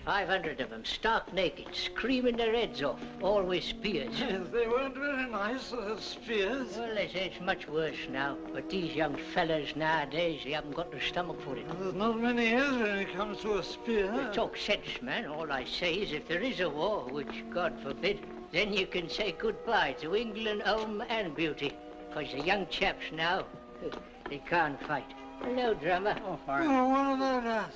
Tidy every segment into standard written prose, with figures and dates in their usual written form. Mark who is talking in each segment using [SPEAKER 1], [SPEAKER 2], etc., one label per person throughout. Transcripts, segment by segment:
[SPEAKER 1] 500 of them, stark naked, screaming their heads off, all with spears.
[SPEAKER 2] They weren't very nice, spears.
[SPEAKER 1] Well, they say it's much worse now, but these young fellas nowadays, they haven't got the stomach for it.
[SPEAKER 2] Well, there's not many years when it comes to a spear.
[SPEAKER 1] Talk sense, man. All I say is if there is a war, which God forbid, then you can say goodbye to England, home and beauty. Because the young chaps now, they can't fight. Hello, drummer.
[SPEAKER 2] Oh, fine. Well, what about us?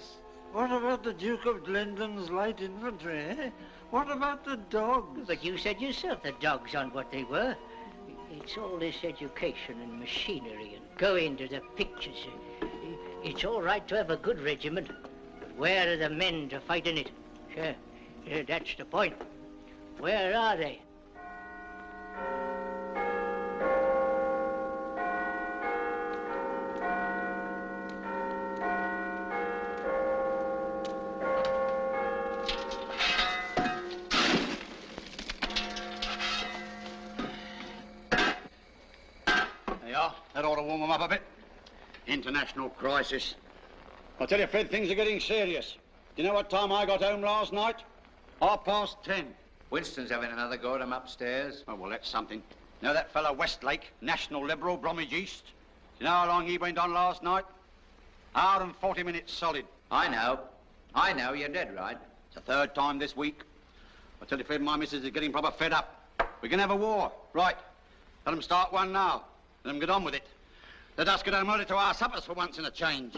[SPEAKER 2] What about the Duke of Glendon's light infantry, eh? What about the dogs?
[SPEAKER 1] But you said yourself the dogs aren't what they were. It's all this education and machinery and going to the pictures. It's all right to have a good regiment, but where are the men to fight in it? Sure, that's the point. Where are they?
[SPEAKER 3] That ought to warm them up a bit. International crisis. I tell you, Fred, things are getting serious. Do you know what time I got home last night? 10:30.
[SPEAKER 4] Winston's having another go at him upstairs.
[SPEAKER 3] Oh, well, that's something. You know that fellow Westlake, National Liberal, Bromwich East? Do you know how long he went on last night? 1 hour and 40 minutes solid.
[SPEAKER 4] I know, you're dead right.
[SPEAKER 3] It's the 3rd time this week. I tell you, Fred, my missus is getting proper fed up. We can have a war. Right. Let them start one now. Let them get on with it. Let us get home early to our suppers for once in a change.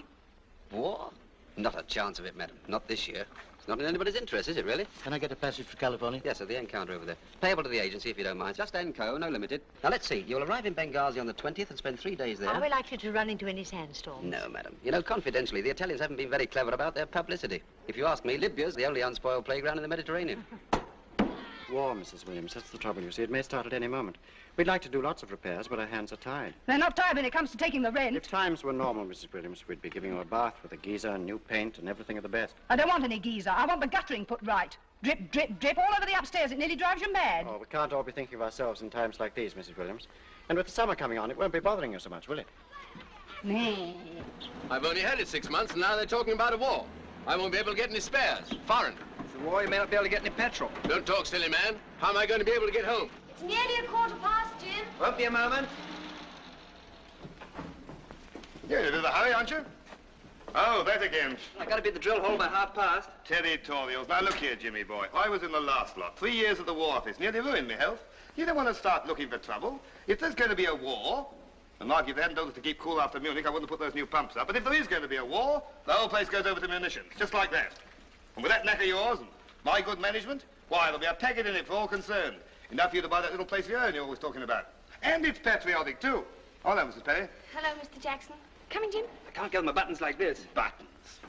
[SPEAKER 5] War? Not a chance of it, madam. Not this year. It's not in anybody's interest, is it, really?
[SPEAKER 6] Can I get a passage for California?
[SPEAKER 5] Yes, at the encounter over there. Payable to the agency, if you don't mind. Just Enco, no limited. Now, let's see. You'll arrive in Benghazi on the 20th and spend 3 days there.
[SPEAKER 7] Are we likely to run into any sandstorms?
[SPEAKER 5] No, madam. You know, confidentially, the Italians haven't been very clever about their publicity. If you ask me, Libya's the only unspoiled playground in the Mediterranean.
[SPEAKER 8] War, Mrs. Williams. That's the trouble, you see. It may start at any moment. We'd like to do lots of repairs, but our hands are tied.
[SPEAKER 9] They're not tied when it comes to taking the rent.
[SPEAKER 8] If times were normal, Mrs. Williams, we'd be giving you a bath with a geyser and new paint and everything of the best.
[SPEAKER 9] I don't want any geyser. I want the guttering put right. Drip, drip, drip all over the upstairs. It nearly drives you mad.
[SPEAKER 8] Oh, we can't all be thinking of ourselves in times like these, Mrs. Williams. And with the summer coming on, it won't be bothering you so much, will it?
[SPEAKER 10] I've only had it 6 months, and now they're talking about a war. I won't be able to get any spares. Foreign.
[SPEAKER 11] It's a war, you may not be able to get any petrol.
[SPEAKER 10] Don't talk, silly man. How am I going to be able to get home?
[SPEAKER 7] It's nearly 1/4 Jim.
[SPEAKER 11] Won't be a moment.
[SPEAKER 12] You're in a bit of a hurry, aren't you? Oh, that again.
[SPEAKER 11] I got to be at the drill hole by 1/2.
[SPEAKER 12] Territorials. Now, look here, Jimmy boy. I was in the last lot. 3 years at the War Office. Nearly ruined my health. You don't want to start looking for trouble. If there's going to be a war, and Mark, if they hadn't told us to keep cool after Munich, I wouldn't have put those new pumps up. But if there is going to be a war, the whole place goes over to munitions, just like that. And with that knack of yours and my good management, why, there'll be a packet in it for all concerned. Enough for you to buy that little place of your own you're always talking about. And it's patriotic, too. Oh, no, Mrs. Perry.
[SPEAKER 7] Hello, Mr. Jackson. Coming, Jim?
[SPEAKER 11] I can't give them my buttons like this.
[SPEAKER 12] Buttons.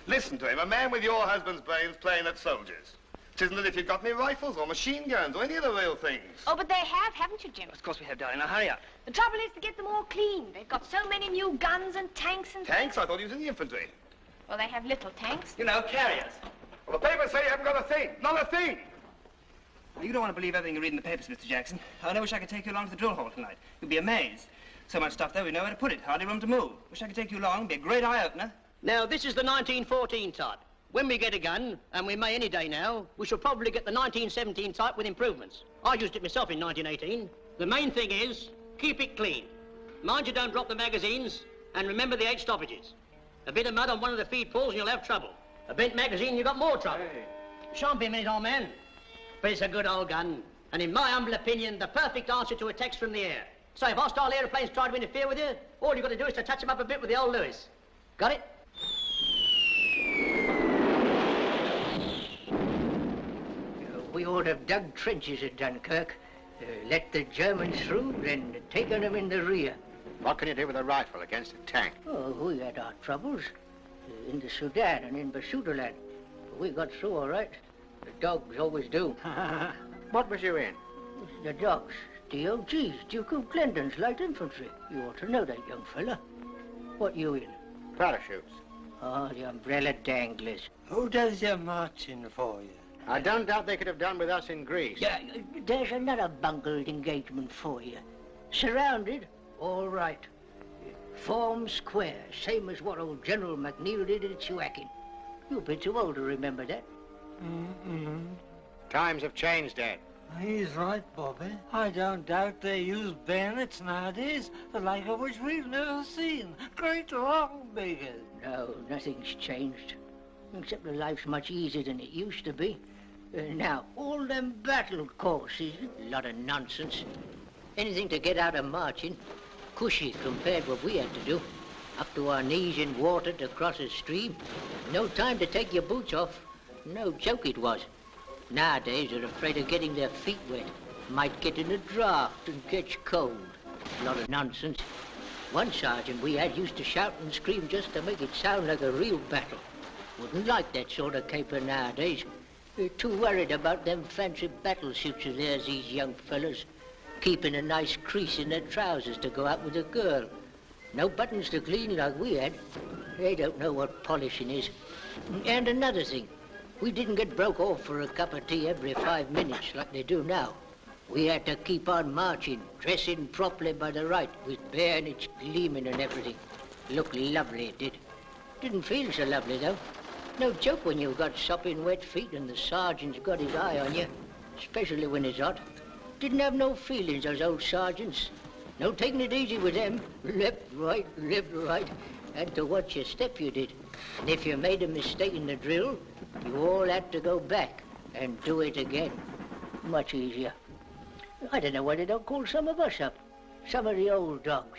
[SPEAKER 12] Listen to him, a man with your husband's brains playing at soldiers. It isn't as if you've got any rifles or machine guns or any of the real things.
[SPEAKER 7] Oh, but they have, haven't you, Jim?
[SPEAKER 11] Of course we have, darling. Now, hurry up.
[SPEAKER 7] The trouble is to get them all clean. They've got so many new guns and tanks and...
[SPEAKER 12] Tanks? I thought he was in the infantry.
[SPEAKER 7] Well, they have little tanks.
[SPEAKER 11] You know, carriers.
[SPEAKER 12] Well, the papers say you haven't got a thing. Not a thing.
[SPEAKER 11] Well, you don't want to believe everything you read in the papers, Mr. Jackson. I wish I could take you along to the drill hall tonight. You'd be amazed. So much stuff there, we know where to put it. Hardly room to move. Wish I could take you along. It'd be a great eye-opener.
[SPEAKER 6] Now, this is the 1914 type. When we get a gun, and we may any day now, we shall probably get the 1917 type with improvements. I used it myself in 1918. The main thing is, keep it clean. Mind you don't drop the magazines, and remember the 8 stoppages. A bit of mud on one of the feed pulls and you'll have trouble. A bent magazine, you've got more trouble. Hey. Shan't be a minute, old man. But it's a good old gun, and in my humble opinion, the perfect answer to attacks from the air. So if hostile aeroplanes try to interfere with you, all you've got to do is to touch them up a bit with the old Lewis. Got it?
[SPEAKER 1] We ought to have dug trenches at Dunkirk, let the Germans through, then taken them in the rear.
[SPEAKER 3] What can you do with a rifle against a tank?
[SPEAKER 1] Oh, we had our troubles in the Sudan and in Basutoland. We got through all right. The dogs always do.
[SPEAKER 3] What was you in?
[SPEAKER 1] The dogs. DOG's, Duke of Glendon's light infantry. You ought to know that, young fella. What you in?
[SPEAKER 3] Parachutes.
[SPEAKER 1] Oh, the umbrella danglers.
[SPEAKER 2] Who does your marching for you?
[SPEAKER 3] I don't doubt they could have done with us in Greece.
[SPEAKER 1] Yeah, there's another bungled engagement for you. Surrounded, all right. Form square, same as what old General McNeil did at Suakin. You're a bit too old to remember that.
[SPEAKER 13] Times have changed, Dad.
[SPEAKER 2] He's right, Bobby. I don't doubt they use bayonets nowadays, the like of which we've never seen. Great long beggars.
[SPEAKER 1] No, nothing's changed. Except that life's much easier than it used to be. Now, all them battle courses, a lot of nonsense. Anything to get out of marching. Cushy compared with what we had to do. Up to our knees in water to cross a stream. No time to take your boots off. No joke it was. Nowadays, they're afraid of getting their feet wet. Might get in a draft and catch cold. A lot of nonsense. One sergeant we had used to shout and scream just to make it sound like a real battle. Wouldn't like that sort of caper nowadays. They're too worried about them fancy battle suits of theirs, these young fellas. Keeping a nice crease in their trousers to go out with a girl. No buttons to clean like we had. They don't know what polishing is. And another thing. We didn't get broke off for a cup of tea every 5 minutes like they do now. We had to keep on marching, dressing properly by the right, with bayonets gleaming and everything. Looked lovely, it did. Didn't feel so lovely, though. No joke when you've got sopping wet feet and the sergeant's got his eye on you, especially when it's hot. Didn't have no feelings, those old sergeants. No taking it easy with them. Left, right, Had to watch your step, you did. And if you made a mistake in the drill, you all had to go back and do it again. Much easier. I don't know why they don't call some of us up. Some of the old dogs.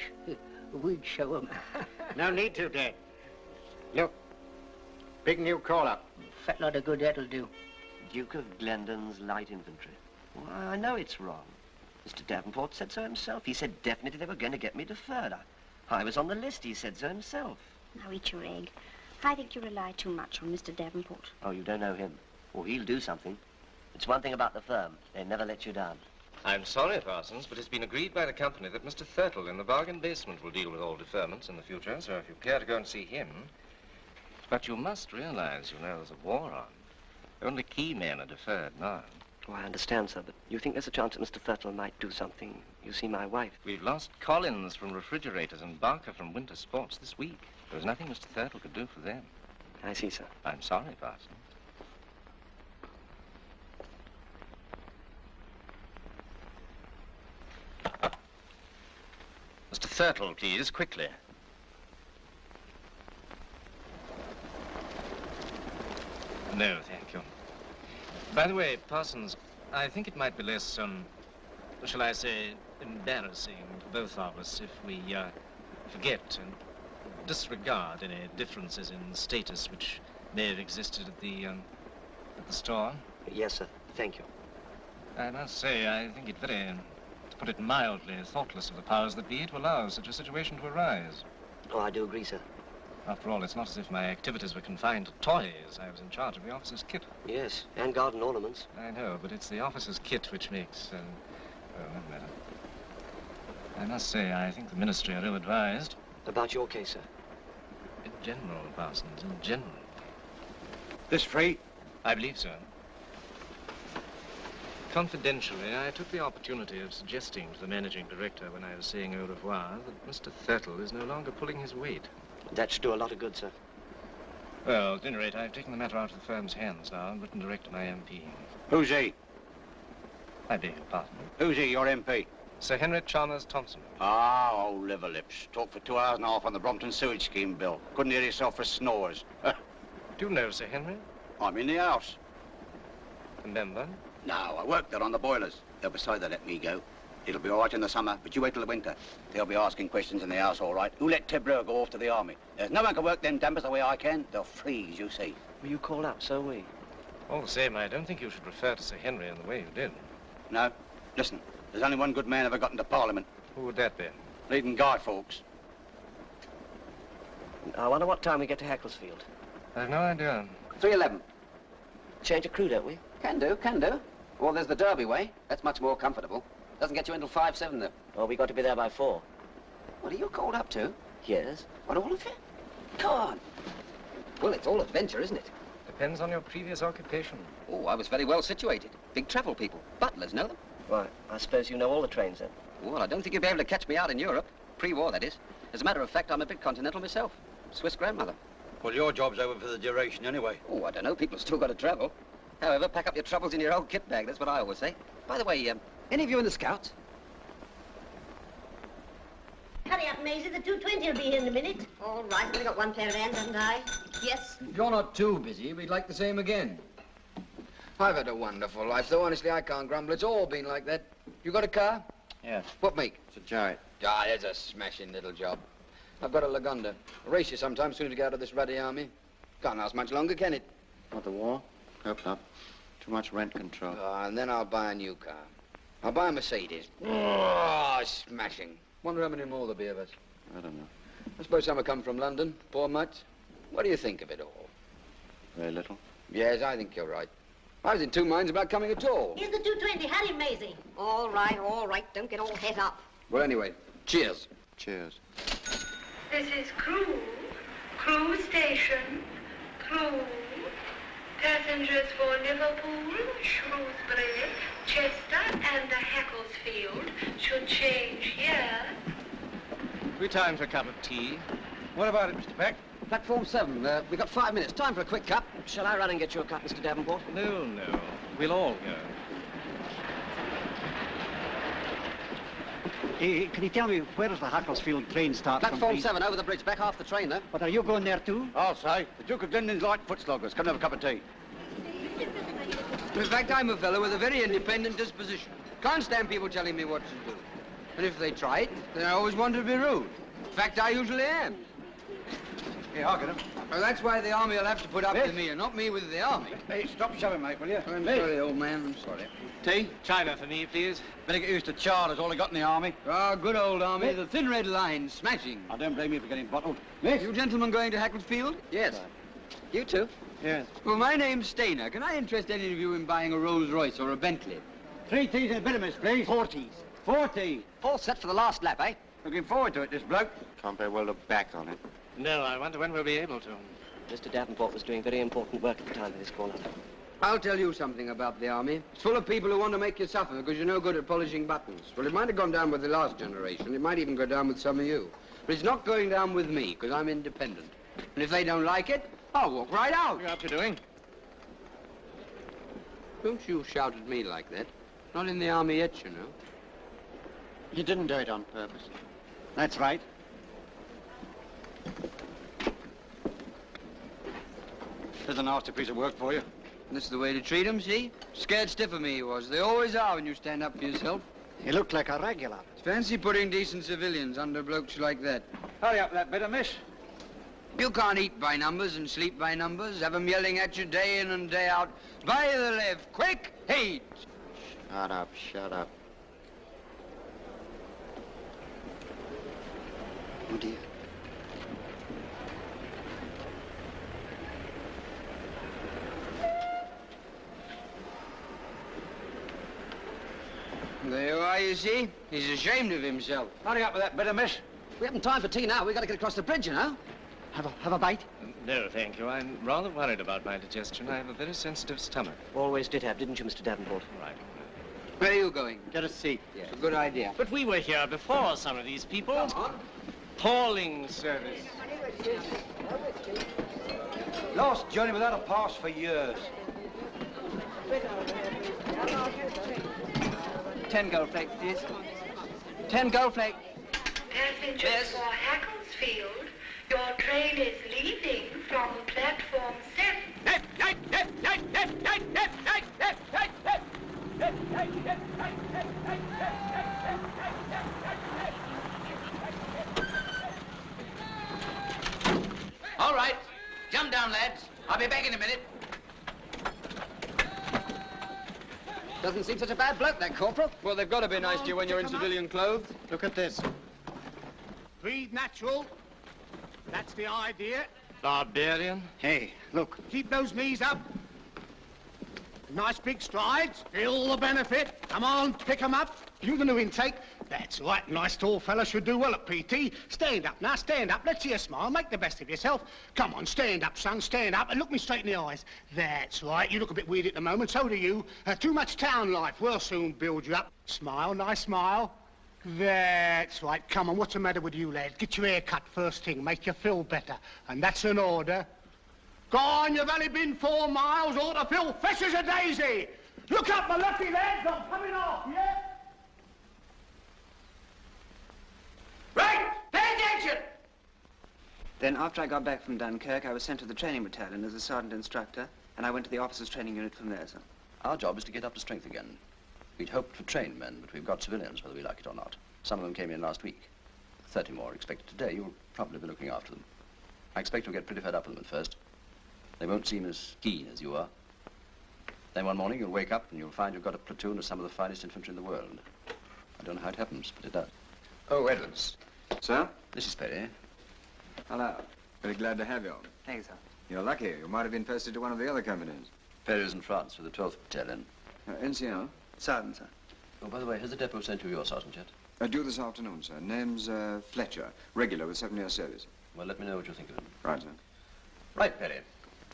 [SPEAKER 1] We'd show them.
[SPEAKER 13] No need to, Dad. Look, big new call-up.
[SPEAKER 1] Fat lot of good that'll do.
[SPEAKER 14] Duke of Glendon's light infantry. Well, I know it's wrong. Mr. Davenport said so himself. He said definitely they were going to get me deferred. I was on the list. He said so himself.
[SPEAKER 15] Now eat your egg. I think you rely too much on Mr. Davenport.
[SPEAKER 14] Oh, you don't know him. Well, he'll do something. It's one thing about the firm. They never let you down.
[SPEAKER 16] I'm sorry, Parsons, but it's been agreed by the company that Mr. Thurtle in the bargain basement will deal with all deferments in the future, so if you care to go and see him... But you must realize, you know, there's a war on. Only key men are deferred now.
[SPEAKER 14] Oh, I understand, sir, but you think there's a chance that Mr. Thurtle might do something? You see, my wife...
[SPEAKER 16] We've lost Collins from refrigerators and Barker from winter sports this week. There was nothing Mr. Thurtle could do for them.
[SPEAKER 14] I see, sir.
[SPEAKER 16] I'm sorry, Parsons. Mr. Thurtle, please, quickly. No, thank you. By the way, Parsons, I think it might be less, shall I say, embarrassing to both of us if we, forget and disregard any differences in status which may have existed at the store.
[SPEAKER 14] Yes, sir. Thank you.
[SPEAKER 16] I must say, I think it very, to put it mildly, thoughtless of the powers that be to allow such a situation to arise.
[SPEAKER 14] Oh, I do agree, sir.
[SPEAKER 16] After all, it's not as if my activities were confined to toys. I was in charge of the officer's kit.
[SPEAKER 14] Yes, and garden ornaments.
[SPEAKER 16] I know, but it's the officer's kit which makes, well, no matter. I must say, I think the ministry are ill-advised.
[SPEAKER 14] About your case, sir?
[SPEAKER 16] In general, Parsons, in general.
[SPEAKER 13] This free?
[SPEAKER 16] I believe so. Confidentially, I took the opportunity of suggesting to the managing director when I was saying au revoir that Mr. Thurtle is no longer pulling his weight.
[SPEAKER 14] That should do a lot of good, sir.
[SPEAKER 16] Well, at any rate, I've taken the matter out of the firm's hands now and written direct to my MP.
[SPEAKER 13] Who's he?
[SPEAKER 16] I beg your pardon.
[SPEAKER 13] Who's he, your MP?
[SPEAKER 16] Sir Henry Chalmers Thompson.
[SPEAKER 13] Ah, old liver lips. Talked for 2 hours and a half on the Brompton sewage scheme bill. Couldn't hear yourself for snores.
[SPEAKER 16] Do you know Sir Henry?
[SPEAKER 13] I'm in the house.
[SPEAKER 16] A member?
[SPEAKER 3] No, I work there on the boilers. They'll decide to let me go. It'll be all right in the summer, but you wait till the winter. They'll be asking questions in the house, all right. Who let Tibro go off to the army? There's no one can work them dampers the way I can. They'll freeze, you see.
[SPEAKER 14] Well, you called up, so we.
[SPEAKER 16] All the same, I don't think you should refer to Sir Henry in the way you did.
[SPEAKER 3] No. Listen, there's only one good man ever got into Parliament.
[SPEAKER 16] Who would that be?
[SPEAKER 3] Leading Guy Fawkes.
[SPEAKER 14] I wonder what time we get to Hackelsfield.
[SPEAKER 16] I've no idea.
[SPEAKER 5] 3:11.
[SPEAKER 14] Change of crew, don't we?
[SPEAKER 5] Can do, can do. Well, there's the Derby way. That's much more comfortable. Doesn't get you until 5:07, though.
[SPEAKER 14] Oh, we got to be there by 4.
[SPEAKER 5] What are you called up to?
[SPEAKER 14] Yes.
[SPEAKER 5] What, all of it? Come on. Well, it's all adventure, isn't it?
[SPEAKER 16] Depends on your previous occupation.
[SPEAKER 5] Oh, I was very well situated. Big travel people. Butlers, know them?
[SPEAKER 14] Why, I suppose you know all the trains, then?
[SPEAKER 5] Well, I don't think you'll be able to catch me out in Europe. Pre-war, that is. As a matter of fact, I'm a bit continental myself. Swiss grandmother.
[SPEAKER 3] Well, your job's over for the duration anyway.
[SPEAKER 5] Oh, I don't know. People have still got to travel. However, pack up your troubles in your old kit bag. That's what I always say. By the way, any of you in the Scouts?
[SPEAKER 17] Hurry up, Maisie. The 220 will be here in a minute. All right. I've only got one pair of hands, haven't I? Yes.
[SPEAKER 18] If you're not too busy, we'd like the same again. I've had a wonderful life, though. Honestly, I can't grumble. It's all been like that. You got a car?
[SPEAKER 8] Yes.
[SPEAKER 18] What make?
[SPEAKER 8] It's a Giant.
[SPEAKER 18] Ah, there's a smashing little job. I've got a Lagonda. I'll race you sometime soon to get out of this ruddy army. Can't last much longer, can it?
[SPEAKER 8] Not the war. Hope not. Too much rent control.
[SPEAKER 18] Oh, and then I'll buy a new car. I'll buy a Mercedes. Oh, smashing. Wonder how many more there'll be of us.
[SPEAKER 8] I don't know.
[SPEAKER 18] I suppose some have come from London. Poor mutts. What do you think of it all?
[SPEAKER 8] Very little.
[SPEAKER 18] Yes, I think you're right. I was in two minds about coming at all.
[SPEAKER 17] Here's the 220. Hurry, Maisie. All right, all right. Don't get all het up.
[SPEAKER 18] Well, anyway, cheers.
[SPEAKER 8] Cheers.
[SPEAKER 19] This is Crewe. Crewe Station. Crewe. Passengers for Liverpool, Shrewsbury, Chester, and the Hackelsfield should change here.
[SPEAKER 16] We time for a cup of tea.
[SPEAKER 5] What about it, Mr. Peck? Platform 7. We've got 5 minutes. Time for a quick cup.
[SPEAKER 6] Shall I run and get you a cup, Mr. Davenport?
[SPEAKER 16] No, no. We'll all go.
[SPEAKER 20] Can you tell me where does the Hackelsfield train start from?
[SPEAKER 5] Platform 7, over the bridge. Back half the train, though.
[SPEAKER 20] But are you going there too?
[SPEAKER 3] I'll say. The Duke of Glendon's light foot sloggers. Come and have a cup of tea.
[SPEAKER 18] In fact, I'm a fellow with a very independent disposition. Can't stand people telling me what to do. And if they try it, then I always want to be rude. In fact, I usually am.
[SPEAKER 3] Yeah, I'll get him.
[SPEAKER 18] Well, that's why the army will have to put up with me, and not me with the army.
[SPEAKER 3] Hey, stop shoving, mate, will you?
[SPEAKER 18] I'm sorry, old man, I'm sorry.
[SPEAKER 3] Tea?
[SPEAKER 16] China for me, please.
[SPEAKER 3] Better get used to Charlers, all I got in the army.
[SPEAKER 18] Ah, good old army, the thin red line, smashing.
[SPEAKER 3] I don't blame you for getting bottled.
[SPEAKER 18] You gentlemen going to Hackelsfield?
[SPEAKER 5] Yes. You too?
[SPEAKER 3] Yes.
[SPEAKER 18] Well, my name's Stainer. Can I interest any of you in buying a Rolls-Royce or a Bentley?
[SPEAKER 3] 3 teas and a bit of miss, please.
[SPEAKER 20] 4 teas.
[SPEAKER 3] 4 teas.
[SPEAKER 5] All set for the last lap, eh?
[SPEAKER 3] Looking forward to it, this bloke.
[SPEAKER 8] Can't very well look back on it.
[SPEAKER 16] No, I wonder when we'll be able to.
[SPEAKER 6] Mr. Davenport was doing very important work at the time of his call-up.
[SPEAKER 18] I'll tell you something about the army. It's full of people who want to make you suffer because you're no good at polishing buttons. Well, it might have gone down with the last generation. It might even go down with some of you. But it's not going down with me because I'm independent. And if they don't like it, I'll walk right out.
[SPEAKER 16] What are you up to doing?
[SPEAKER 18] Don't you shout at me like that. Not in the army yet, you know.
[SPEAKER 20] You didn't do it on purpose. That's right.
[SPEAKER 3] There's a nasty piece of work for you.
[SPEAKER 18] This is the way to treat 'em, see? Scared stiff of me he was. They always are when you stand up for yourself.
[SPEAKER 20] He looked like a regular.
[SPEAKER 18] It's fancy putting decent civilians under blokes like that.
[SPEAKER 3] Hurry up that bit of miss.
[SPEAKER 18] You can't eat by numbers and sleep by numbers. Have 'em yelling at you day in and day out. By the left, quick, heat.
[SPEAKER 8] Shut up, shut up.
[SPEAKER 20] Oh, dear.
[SPEAKER 18] There you are, you see? He's ashamed of himself.
[SPEAKER 3] Hurry up with that bit of miss.
[SPEAKER 5] We haven't time for tea now. We've got to get across the bridge, you know.
[SPEAKER 20] Have a bite?
[SPEAKER 16] No, thank you. I'm rather worried about my digestion. I have a very sensitive stomach.
[SPEAKER 6] Always did have, didn't you, Mr. Davenport?
[SPEAKER 16] Right.
[SPEAKER 18] Where are you going?
[SPEAKER 20] Get a seat.
[SPEAKER 18] Yes. It's a good idea.
[SPEAKER 16] But we were here before some of these people.
[SPEAKER 18] Come on.
[SPEAKER 16] Appalling service.
[SPEAKER 3] Lost journey without a pass for years.
[SPEAKER 6] 10 gold flakes, please. 10 gold flakes.
[SPEAKER 19] Passengers for Hackelsfield, your train is leaving from platform 7.
[SPEAKER 4] All right. Jump down, lads. I'll be back in a minute.
[SPEAKER 5] Doesn't seem such a bad bloke, that corporal.
[SPEAKER 18] Well, they've got to be nice to you when you're in civilian clothes.
[SPEAKER 20] Look at this.
[SPEAKER 21] Breathe natural. That's the idea.
[SPEAKER 16] Barbarian.
[SPEAKER 20] Hey, look.
[SPEAKER 21] Keep those knees up. Nice big strides. Feel the benefit. Come on, pick 'em up. You the new intake. That's right. Nice tall fella should do well at PT. Stand up now, stand up. Let's see you smile. Make the best of yourself. Come on, stand up, son, stand up. And look me straight in the eyes. That's right. You look a bit weird at the moment. So do you. Too much town life. We'll soon build you up. Smile, nice smile. That's right. Come on, what's the matter with you, lad? Get your hair cut first thing. Make you feel better. And that's an order. Go on, you've only been 4 miles, ought to feel fresh as a daisy. Look up, my lucky lads, I'm coming off, yeah? Right, pay attention!
[SPEAKER 11] Then, after I got back from Dunkirk, I was sent to the training battalion as a sergeant instructor, and I went to the officers' training unit from there, sir.
[SPEAKER 5] Our job is to get up to strength again. We'd hoped for trained men, but we've got civilians, whether we like it or not. Some of them came in last week. 30 more are expected today. You'll probably be looking after them. I expect you'll get pretty fed up with them at first. They won't seem as keen as you are. Then one morning you'll wake up and you'll find you've got a platoon of some of the finest infantry in the world. I don't know how it happens, but it does.
[SPEAKER 9] Oh, Edwards. Sir?
[SPEAKER 5] This is Perry.
[SPEAKER 9] Hello. Very glad to have you.
[SPEAKER 11] Thank you, sir.
[SPEAKER 9] You're lucky. You might have been posted to one of the other companies.
[SPEAKER 5] Perry's in France with the 12th Battalion.
[SPEAKER 9] NCO?
[SPEAKER 11] Sergeant, sir.
[SPEAKER 5] Oh, by the way, has the depot sent you your sergeant yet?
[SPEAKER 9] Due this afternoon, sir. Name's Fletcher. Regular with 7-year service.
[SPEAKER 5] Well, let me know what you think of him.
[SPEAKER 9] Right, sir.
[SPEAKER 5] Right, Perry.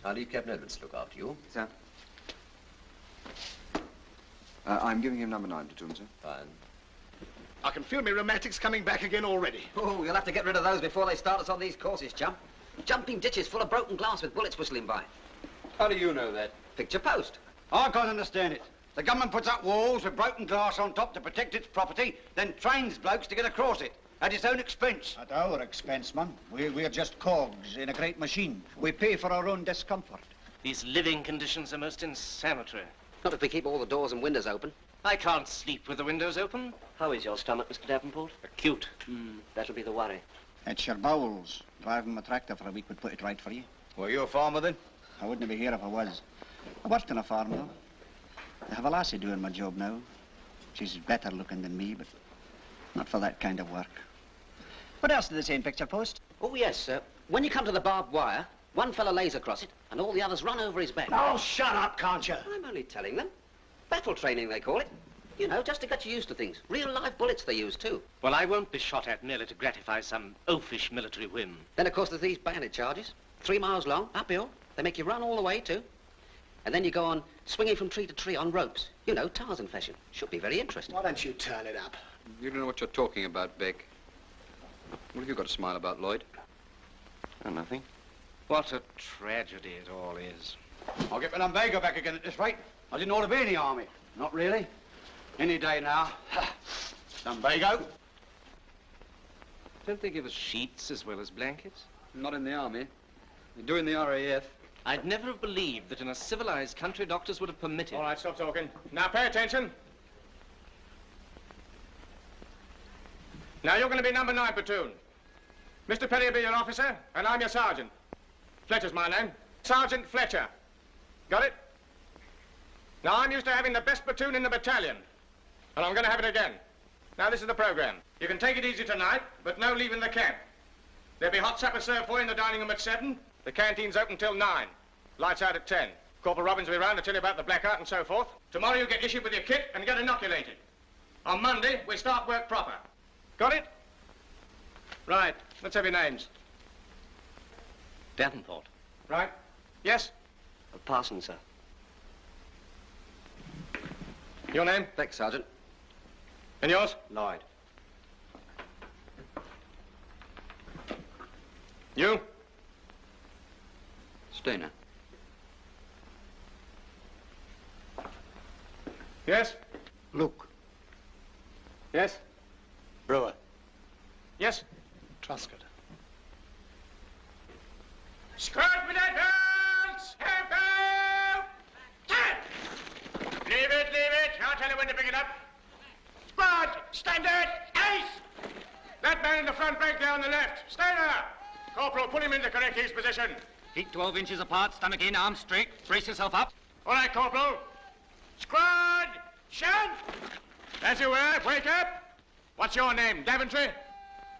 [SPEAKER 5] I'll leave Captain Edwards to look after you.
[SPEAKER 11] Sir.
[SPEAKER 9] I'm giving him number 9 platoon, sir.
[SPEAKER 5] Fine.
[SPEAKER 21] I can feel my rheumatics coming back again already.
[SPEAKER 5] Oh, you'll have to get rid of those before they start us on these courses, chum. Jumping ditches full of broken glass with bullets whistling by.
[SPEAKER 18] How do you know that?
[SPEAKER 5] Picture post.
[SPEAKER 3] I can't understand it. The government puts up walls with broken glass on top to protect its property, then trains blokes to get across it at its own expense.
[SPEAKER 13] At our expense, man. We're just cogs in a great machine. We pay for our own discomfort.
[SPEAKER 6] These living conditions are most insanitary.
[SPEAKER 5] Not if we keep all the doors and windows open.
[SPEAKER 6] I can't sleep with the windows open.
[SPEAKER 14] How is your stomach, Mr. Davenport?
[SPEAKER 6] Acute.
[SPEAKER 14] That'll be the worry.
[SPEAKER 13] It's your bowels. Driving my tractor for a week would put it right for you.
[SPEAKER 3] Were you a farmer then?
[SPEAKER 13] I wouldn't be here if I was. I worked on a farm, though. I have a lassie doing my job now. She's better looking than me, but not for that kind of work. What else did they say in picture post?
[SPEAKER 5] Oh, yes. When you come to the barbed wire, one fella lays across it, and all the others run over his back.
[SPEAKER 21] Oh, shut up, can't you?
[SPEAKER 5] I'm only telling them. Battle training, they call it. You know, just to get you used to things. Real live bullets they use, too.
[SPEAKER 6] Well, I won't be shot at merely to gratify some oafish military whim.
[SPEAKER 5] Then, of course, there's these bayonet charges. 3 miles long, uphill. They make you run all the way, too. And then you go on swinging from tree to tree on ropes. You know, Tarzan fashion. Should be very interesting.
[SPEAKER 21] Why don't you turn it up?
[SPEAKER 18] You don't know what you're talking about, Beck. What have you got to smile about, Lloyd?
[SPEAKER 9] Oh, nothing.
[SPEAKER 6] What a tragedy it all is.
[SPEAKER 3] I'll get my lumbago back again at this rate. I didn't ought to be in the army. Not really. Any day now. Lumbago.
[SPEAKER 6] Don't they give us sheets as well as blankets?
[SPEAKER 18] Not in the army. They do in the RAF.
[SPEAKER 6] I'd never have believed that in a civilized country doctors would have permitted.
[SPEAKER 21] All right, stop talking. Now pay attention. Now you're going to be number 9 platoon. Mr. Perry will be your officer, and I'm your sergeant. Fletcher's my name. Sergeant Fletcher. Got it? Now I'm used to having the best platoon in the battalion, and I'm going to have it again. Now this is the program. You can take it easy tonight, but no leaving the camp. There'll be hot supper served for you in the dining room at 7. The canteen's open till 9. Lights out at 10. Corporal Robbins will be round to tell you about the blackout and so forth. Tomorrow you get issued with your kit and get inoculated. On Monday, we start work proper. Got it? Right. Let's have your names.
[SPEAKER 6] Davenport.
[SPEAKER 21] Right. Yes?
[SPEAKER 14] Parson, sir.
[SPEAKER 21] Your name?
[SPEAKER 5] Beck, Sergeant.
[SPEAKER 21] And yours?
[SPEAKER 5] Lloyd.
[SPEAKER 21] You?
[SPEAKER 18] Stainer.
[SPEAKER 21] Yes?
[SPEAKER 13] Luke.
[SPEAKER 21] Yes?
[SPEAKER 13] Brewer.
[SPEAKER 21] Yes?
[SPEAKER 13] Truscott.
[SPEAKER 21] Squad cadets! Have go! Leave it. I'll tell you when to pick it up. Squad, standard, ace! That man in the front rank there on the left. Stay there. Corporal, put him in the correct his position.
[SPEAKER 22] Feet 12 inches apart, stomach in, arms straight. Brace yourself up.
[SPEAKER 21] All right, Corporal. Squad, shunt! As you were, wake up. What's your name, Daventry?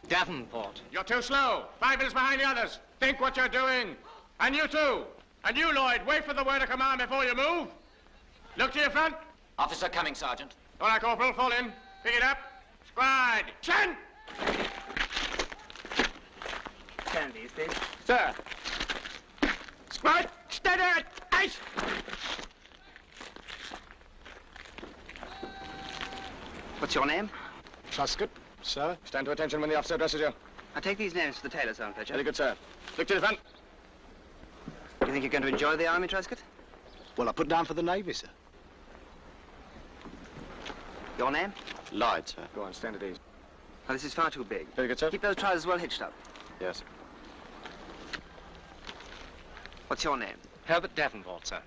[SPEAKER 6] Davenport.
[SPEAKER 21] You're too slow. 5 minutes behind the others. Think what you're doing. And you too. And you, Lloyd, wait for the word of command before you move. Look to your front.
[SPEAKER 4] Officer coming, Sergeant.
[SPEAKER 21] All right, Corporal, fall in. Pick it up. Squad, shunt!
[SPEAKER 11] Stand these, please.
[SPEAKER 21] Sir. Squad, steady, ace!
[SPEAKER 11] What's your name?
[SPEAKER 21] Truscott, sir. Stand to attention when the officer addresses you.
[SPEAKER 11] I'll take these names to the tailor, Sergeant Fletcher.
[SPEAKER 21] Very good, sir. Look to the front.
[SPEAKER 11] Do you think you're going to enjoy the Army, Truscott?
[SPEAKER 21] Well, I put down for the Navy, sir.
[SPEAKER 11] Your name?
[SPEAKER 9] Lloyd, sir.
[SPEAKER 21] Go on, stand at ease.
[SPEAKER 11] Oh, this is far too big.
[SPEAKER 21] Very good, sir.
[SPEAKER 11] Keep those trousers well hitched up.
[SPEAKER 21] Yes, sir.
[SPEAKER 11] What's your name?
[SPEAKER 16] Herbert Davenport, sir.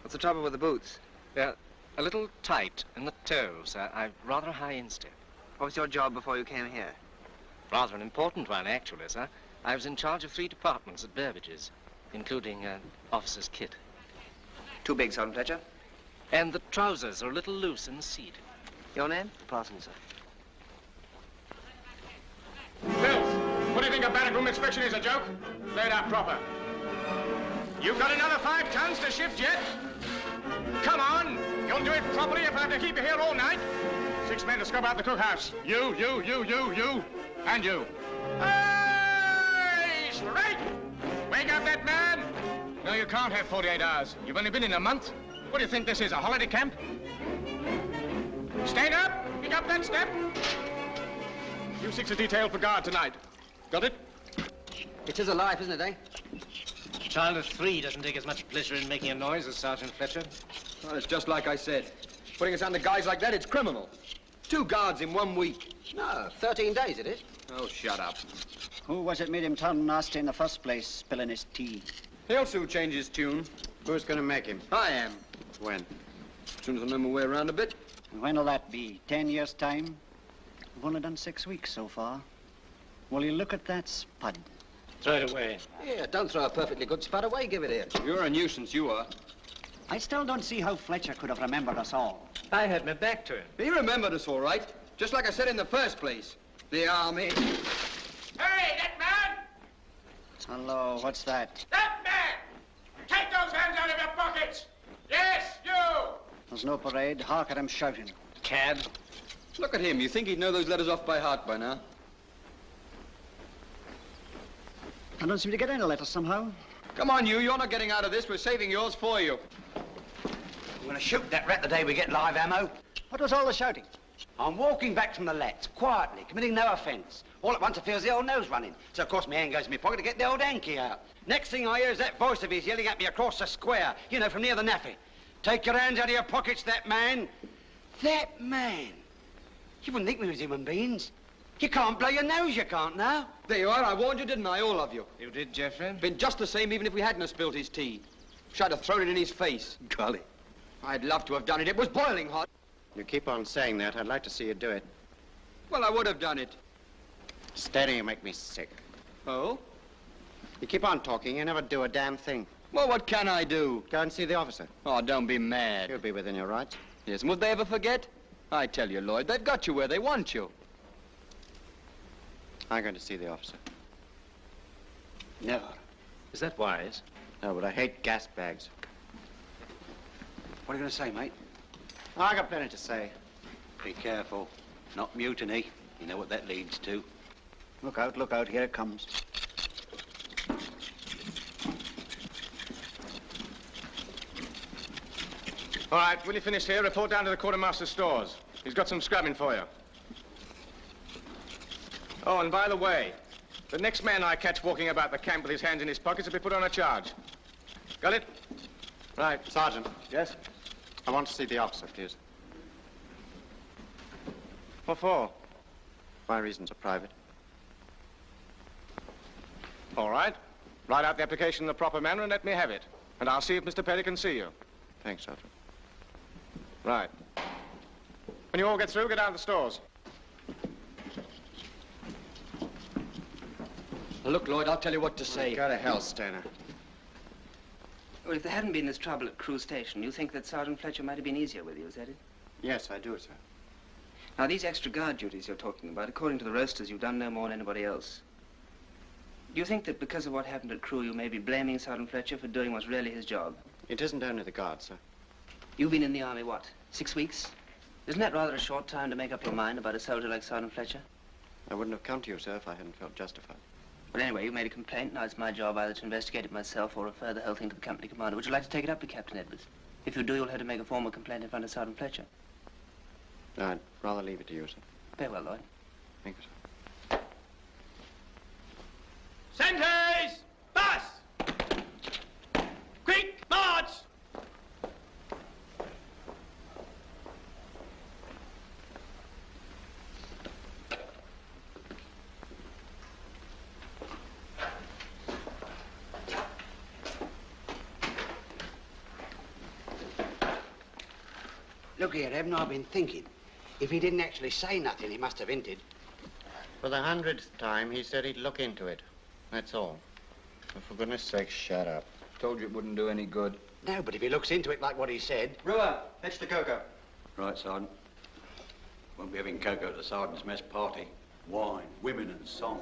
[SPEAKER 11] What's the trouble with the boots?
[SPEAKER 16] They're a little tight in the toes, sir. I've rather a high instep.
[SPEAKER 11] What was your job before you came here?
[SPEAKER 16] Rather an important one, actually, sir. I was in charge of 3 departments at Burbage's, including officer's kit.
[SPEAKER 11] Too big, Sergeant Fletcher.
[SPEAKER 16] And the trousers are a little loose in the seat.
[SPEAKER 11] Your name? Parsons, sir.
[SPEAKER 21] Bills, what do you think a barrack room inspection is, a joke? Lay it out proper. You've got another 5 tons to shift yet? Come on! You'll do it properly if I have to keep you here all night. 6 men to scrub out the cookhouse. You, and you. Hey, straight! Wake up that man! No, you can't have 48 hours. You've only been in a month. What do you think this is, a holiday camp? Stand up! Pick up that step! You 6 are detailed for guard tonight. Got it?
[SPEAKER 18] It is a life, isn't it, eh?
[SPEAKER 16] A child of 3 doesn't take as much pleasure in making a noise as Sergeant Fletcher.
[SPEAKER 18] Well, it's just like I said. Putting us under guys like that, it's criminal. 2 guards in 1 week. No, 13 days it is. Oh, shut up.
[SPEAKER 13] Who was it made him turn nasty in the first place, spilling his tea?
[SPEAKER 18] He'll soon change his tune.
[SPEAKER 9] Who's going to make him?
[SPEAKER 18] I am.
[SPEAKER 9] When?
[SPEAKER 18] As soon as I know my way around a bit.
[SPEAKER 13] And when'll that be? 10 years' time? We've only done 6 weeks so far. Will you look at that spud?
[SPEAKER 16] Throw it away.
[SPEAKER 18] Yeah, don't throw a perfectly good spud away. Give it here. You're a nuisance, you are.
[SPEAKER 13] I still don't see how Fletcher could have remembered us all.
[SPEAKER 16] I had my back to him.
[SPEAKER 18] He remembered us all right. Just like I said in the first place. The Army.
[SPEAKER 21] Hey, that man!
[SPEAKER 13] Hello, what's that?
[SPEAKER 21] That man! Take those hands out of your pockets! Yes, you!
[SPEAKER 13] There's no parade. Hark at him shouting.
[SPEAKER 18] Cad. Look at him. You think he'd know those letters off by heart by now?
[SPEAKER 13] I don't seem to get any letters somehow.
[SPEAKER 18] Come on, you. You're not getting out of this. We're saving yours for you.
[SPEAKER 3] We're going to shoot that rat the day we get live ammo.
[SPEAKER 13] What was all the shouting?
[SPEAKER 3] I'm walking back from the lats, quietly, committing no offence. All at once I feels the old nose running. So, of course, my hand goes in my pocket to get the old hanky out. Next thing I hear is that voice of his yelling at me across the square, you know, from near the naffy. Take your hands out of your pockets, that man. That man. You wouldn't think we was human beings. You can't blow your nose, you can't now.
[SPEAKER 18] There you are. I warned you, didn't I? All of you.
[SPEAKER 16] You did, Geoffrey?
[SPEAKER 18] Been just the same even if we hadn't have spilled his tea. Should have thrown it in his face.
[SPEAKER 9] Golly.
[SPEAKER 18] I'd love to have done it. It was boiling hot.
[SPEAKER 9] You keep on saying that. I'd like to see you do it.
[SPEAKER 18] Well, I would have done it.
[SPEAKER 9] Steady, you make me sick.
[SPEAKER 18] Oh?
[SPEAKER 9] You keep on talking, you never do a damn thing.
[SPEAKER 18] Well, what can I do?
[SPEAKER 9] Go and see the officer.
[SPEAKER 18] Oh, don't be mad.
[SPEAKER 9] You'll be within your rights.
[SPEAKER 18] Yes, and would they ever forget? I tell you, Lloyd, they've got you where they want you.
[SPEAKER 9] I'm going to see the officer.
[SPEAKER 13] Never.
[SPEAKER 16] Is that wise?
[SPEAKER 9] No, but I hate gas bags.
[SPEAKER 3] What are you going to say, mate?
[SPEAKER 9] I got plenty to say.
[SPEAKER 3] Be careful. Not mutiny. You know what that leads to.
[SPEAKER 13] Look out, here it comes.
[SPEAKER 21] All right, when you finish here, report down to the quartermaster's stores. He's got some scrubbing for you. Oh, and by the way, the next man I catch walking about the camp with his hands in his pockets will be put on a charge. Got it? Right.
[SPEAKER 9] Sergeant.
[SPEAKER 21] Yes?
[SPEAKER 9] I want to see the officer, please.
[SPEAKER 21] What for?
[SPEAKER 9] My reasons are private.
[SPEAKER 21] All right. Write out the application in the proper manner and let me have it. And I'll see if Mr. Perry can see you.
[SPEAKER 9] Thanks, Sergeant.
[SPEAKER 21] Right. When you all get through, get down to the stores.
[SPEAKER 18] Now, look, Lloyd, I'll tell you what to say.
[SPEAKER 9] Go to hell, Stainer.
[SPEAKER 11] Well, if there hadn't been this trouble at Crewe Station, you think that Sergeant Fletcher might have been easier with you, is that it?
[SPEAKER 9] Yes, I do, sir.
[SPEAKER 11] Now, these extra guard duties you're talking about, according to the roasters, you've done no more than anybody else. Do you think that because of what happened at Crewe, you may be blaming Sergeant Fletcher for doing what's really his job?
[SPEAKER 9] It isn't only the guard, sir.
[SPEAKER 11] You've been in the Army, what, 6 weeks? Isn't that rather a short time to make up your mind about a soldier like Sergeant Fletcher?
[SPEAKER 9] I wouldn't have come to you, sir, if I hadn't felt justified.
[SPEAKER 11] Well, anyway, you made a complaint. Now it's my job either to investigate it myself or refer the whole thing to the company commander. Would you like to take it up with Captain Edwards? If you do, you'll have to make a formal complaint in front of Sergeant Fletcher.
[SPEAKER 9] No, I'd rather leave it to you, sir.
[SPEAKER 11] Very well, Lloyd.
[SPEAKER 9] Thank you, sir.
[SPEAKER 21] Sentries! Bus!
[SPEAKER 13] Look here, Evan, I've been thinking. If he didn't actually say nothing, he must have hinted.
[SPEAKER 20] For the 100th time, he said he'd look into it. That's all. So for goodness sake, shut up.
[SPEAKER 7] Told you it wouldn't do any good.
[SPEAKER 13] No, but if he looks into it like what he said...
[SPEAKER 7] Brewer, fetch the cocoa.
[SPEAKER 3] Right, Sergeant. Won't be having cocoa at the Sergeant's mess party. Wine, women and song.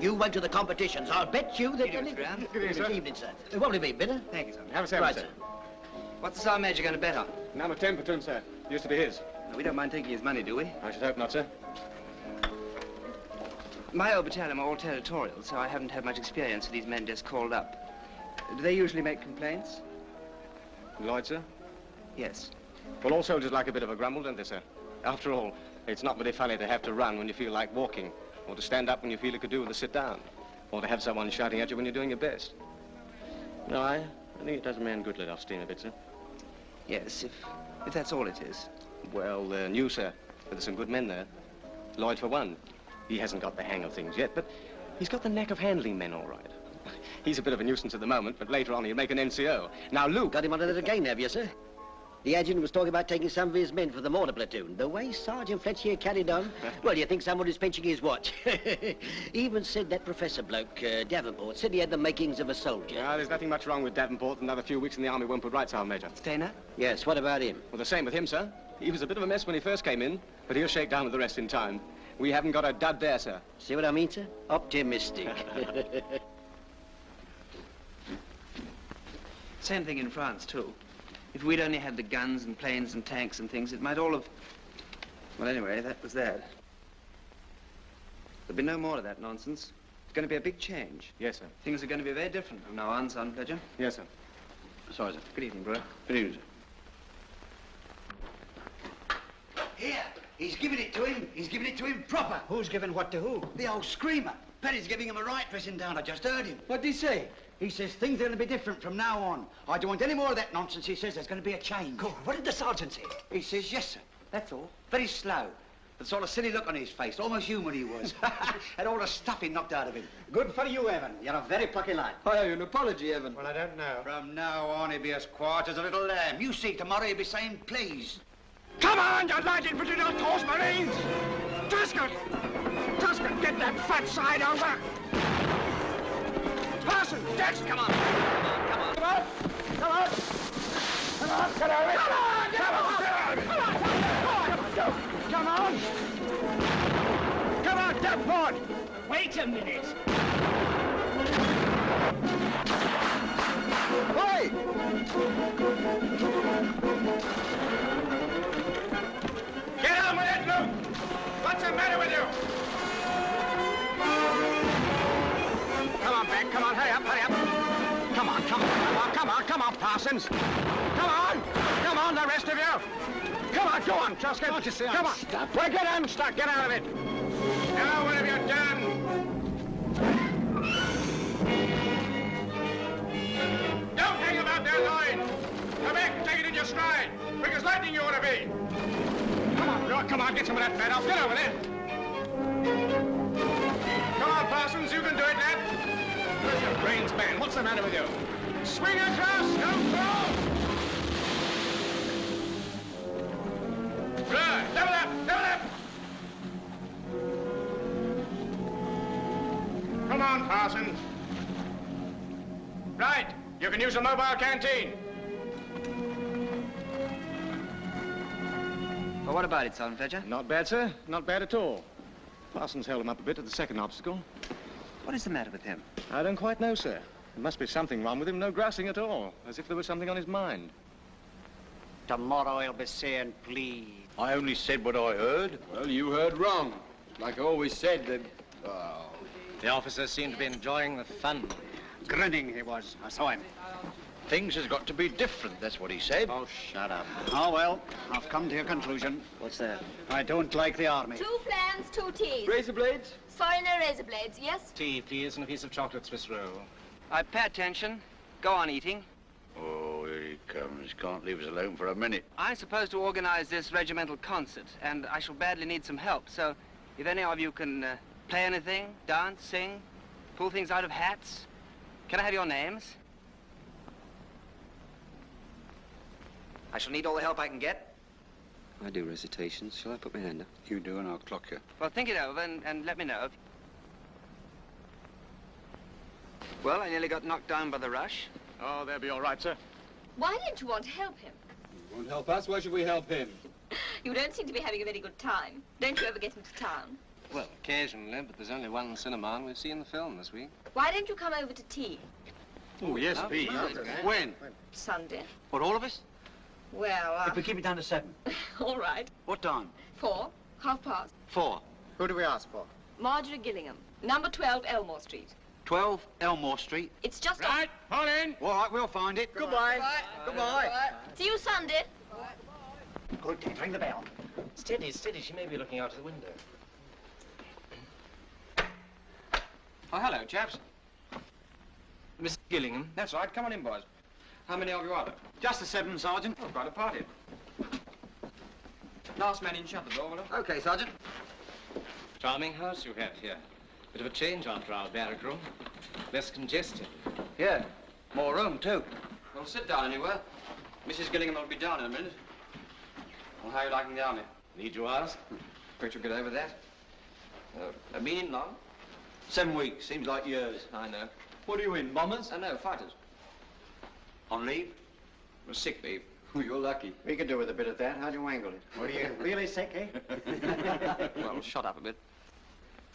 [SPEAKER 6] You went to the competitions. I'll bet you that...
[SPEAKER 11] Good evening, Mr.
[SPEAKER 6] Good evening, sir. What will it be, bitter?
[SPEAKER 11] Thank you, sir.
[SPEAKER 22] Have a seven,
[SPEAKER 6] Right,
[SPEAKER 22] sir.
[SPEAKER 6] sir.
[SPEAKER 11] What's the Sergeant Major going to bet on?
[SPEAKER 22] Number 10 platoon, sir. Used to be his.
[SPEAKER 11] We don't mind taking his money, do we?
[SPEAKER 22] I should hope not, sir.
[SPEAKER 11] My old battalion are all territorial, so I haven't had much experience with these men just called up. Do they usually make complaints?
[SPEAKER 22] Lloyd, sir?
[SPEAKER 11] Yes.
[SPEAKER 22] Well, all soldiers like a bit of a grumble, don't they, sir? After all, it's not very funny to have to run when you feel like walking, or to stand up when you feel you could do with a sit down, or to have someone shouting at you when you're doing your best. No, I think it does a man good let off steam a bit, sir.
[SPEAKER 11] Yes, if that's all it is.
[SPEAKER 22] Well, they're new, sir. There's some good men there. Lloyd, for one. He hasn't got the hang of things yet, but he's got the knack of handling men all right. He's a bit of a nuisance at the moment, but later on he'll make an NCO. Now, Luke...
[SPEAKER 6] Got him on it again, have you, sir? The adjutant was talking about taking some of his men for the mortar platoon. The way Sergeant Fletcher carried on, well, you think somebody's pinching his watch. Even said that professor bloke, Davenport, said he had the makings of a soldier.
[SPEAKER 22] Ah, there's nothing much wrong with Davenport. Another few weeks in the army won't put right, Sergeant Major.
[SPEAKER 11] Stainer?
[SPEAKER 6] Yes, what about him?
[SPEAKER 22] Well, the same with him, sir. He was a bit of a mess when he first came in, but he'll shake down with the rest in time. We haven't got a dud there, sir.
[SPEAKER 6] See what I mean, sir? Optimistic.
[SPEAKER 11] Same thing in France, too. If we'd only had the guns and planes and tanks and things, it might all have... Well, anyway, that was that. There'll be no more of that nonsense. It's going to be a big change.
[SPEAKER 22] Yes, sir.
[SPEAKER 11] Things are going to be very different from now on, Sergeant Fletcher.
[SPEAKER 22] Yes, sir.
[SPEAKER 3] Sorry, sir.
[SPEAKER 11] Good evening, Brewer.
[SPEAKER 3] Good evening, sir.
[SPEAKER 13] Here, he's giving it to him. He's giving it to him proper. Who's giving what to who? The old screamer. Perry's giving him a right dressing down. I just heard him. What did he say? He says things are going to be different from now on. I don't want any more of that nonsense. He says there's going to be a change. Good. What did the sergeant say? He says, yes, sir. That's all. Very slow. The sort of silly look on his face. Almost human he was. Had all the stuffing knocked out of him. Good for you, Evan. You're a very plucky lad.
[SPEAKER 18] I owe you an apology, Evan.
[SPEAKER 21] Well, I don't know.
[SPEAKER 13] From now on, he'll be as quiet as a little lamb. You see, tomorrow he'll be saying, please.
[SPEAKER 21] Come on, you light infantry and horse marines! Truscott! Truscott, get that fat side over! Parson, Dex, come on! Come on, come on! Come on! Come on, get out of it! Come on, get out of it! Come on! Come on, Davenport! Wait a minute! Oi! Get on with it, Luke! What's the matter with you? Come on, Beck, come on, hurry up, hurry up. Come on, come on, come on, come on, come on, Parsons. Come on, the rest of you. Come on, go on, Truscott. Don't you see come on. Stop. Well, get unstuck, get out of it. Now, what have you done? Don't hang about there, Lloyd. Come back, take it in your stride. Quick as lightning you ought to be. Come on, get some of that fat off. Get over there. Come on, Parsons, you can do it, lad. Where's your brains, man? What's the matter with you? Swing across, don't throw. Good. Level up, level up. Come on, Parsons. Right, you can use a mobile canteen.
[SPEAKER 11] Well, what about it, Sergeant Fletcher?
[SPEAKER 22] Not bad, sir. Not bad at all. Parsons held him up a bit at the second obstacle.
[SPEAKER 11] What is the matter with him?
[SPEAKER 22] I don't quite know, sir. There must be something wrong with him. No grousing at all. As if there was something on his mind.
[SPEAKER 13] Tomorrow he'll be saying, please.
[SPEAKER 3] I only said what I heard.
[SPEAKER 7] Well, you heard wrong. Like I always said, that... Oh.
[SPEAKER 16] The officers seem to be enjoying the fun.
[SPEAKER 13] Grinning he was. I saw him.
[SPEAKER 3] Things has got to be different, that's what he said.
[SPEAKER 13] Oh, shut up. Oh, well, I've come to a conclusion.
[SPEAKER 6] What's that?
[SPEAKER 13] I don't like the army.
[SPEAKER 10] 2 flans, 2 teas.
[SPEAKER 18] Razor blades?
[SPEAKER 10] Sorry, no razor blades, yes?
[SPEAKER 16] Tea, please, and a piece of chocolate Swiss roll.
[SPEAKER 11] I pay attention. Go on eating.
[SPEAKER 3] Oh, here he comes. Can't leave us alone for a minute.
[SPEAKER 11] I'm supposed to organize this regimental concert, and I shall badly need some help, so if any of you can Play anything? Dance, sing? Pull things out of hats? Can I have your names? I shall need all the help I can get.
[SPEAKER 8] I do recitations. Shall I put my hand up?
[SPEAKER 3] You do, and I'll clock you.
[SPEAKER 11] Well, think it over and let me know. Well, I nearly got knocked down by the rush.
[SPEAKER 22] Oh, they'll be all right, sir.
[SPEAKER 10] Why don't you want to help him?
[SPEAKER 22] You won't help us. Why should we help him?
[SPEAKER 10] You don't seem to be having a very good time. Don't you ever get into town?
[SPEAKER 22] Well, occasionally, but there's only one cinema and we've seen the film this week.
[SPEAKER 10] Why don't you come over to tea?
[SPEAKER 3] Oh, yes, please. When?
[SPEAKER 10] Sunday.
[SPEAKER 3] What, all of us?
[SPEAKER 10] Well,
[SPEAKER 3] If we keep it down to 7.
[SPEAKER 10] all right.
[SPEAKER 3] What time?
[SPEAKER 10] 4, 4:30.
[SPEAKER 3] 4.
[SPEAKER 7] Who do we ask for?
[SPEAKER 10] Marjorie Gillingham, number 12 Elmore Street.
[SPEAKER 3] 12 Elmore Street.
[SPEAKER 10] It's just
[SPEAKER 22] Right, haul in.
[SPEAKER 3] All right, we'll find it.
[SPEAKER 7] Goodbye. Goodbye.
[SPEAKER 10] See you Sunday.
[SPEAKER 13] Good, Dad. Ring the bell.
[SPEAKER 14] Steady, steady. She may be looking out of the window.
[SPEAKER 22] Oh, hello, chaps. Miss Gillingham. That's right. Come on in, boys. How many of you are there?
[SPEAKER 3] Just the 7, Sergeant.
[SPEAKER 22] Oh, quite a party. Last man in, shut the door, will you?
[SPEAKER 3] OK, Sergeant.
[SPEAKER 16] Charming house you have here. Bit of a change after our barrack room. Less congested.
[SPEAKER 3] Yeah. More room, too.
[SPEAKER 22] Well, sit down anywhere. Mrs. Gillingham will be down in a minute. Well, how are you liking the army?
[SPEAKER 16] Need you ask?
[SPEAKER 22] Afraid you'll get over that. Been in long?
[SPEAKER 3] 7 weeks. Seems like years.
[SPEAKER 22] I know.
[SPEAKER 3] What are you in, bombers?
[SPEAKER 22] No, fighters.
[SPEAKER 3] On leave?
[SPEAKER 22] Sick leave.
[SPEAKER 3] Oh, you're lucky.
[SPEAKER 7] We could do with a bit of that. How'd you wangle it?
[SPEAKER 13] What are you, really sick, eh?
[SPEAKER 22] Well, shut up a bit.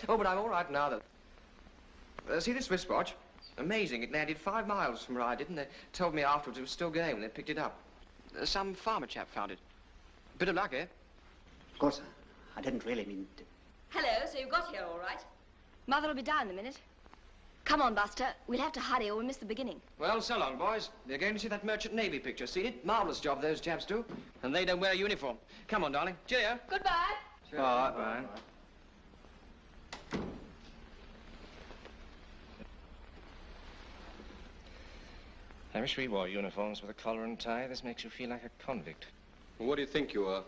[SPEAKER 22] Oh, but I'm all right now, though. See this wristwatch? Amazing. It landed 5 miles from where I did, and they told me afterwards it was still going when they picked it up. Some farmer chap found it. Bit of luck, eh?
[SPEAKER 13] Of course, I didn't really mean to.
[SPEAKER 10] Hello, so you got here all right? Mother will be down in a minute. Come on, Buster. We'll have to hurry or we'll miss the beginning.
[SPEAKER 22] Well, so long, boys. They're going to see that Merchant Navy picture. Seen it? Marvellous job those chaps do. And they don't wear a uniform. Come on, darling. Cheerio.
[SPEAKER 10] Goodbye.
[SPEAKER 22] All right.
[SPEAKER 16] I wish we wore uniforms with a collar and tie. This makes you feel like a convict.
[SPEAKER 7] Well, what do you think you are?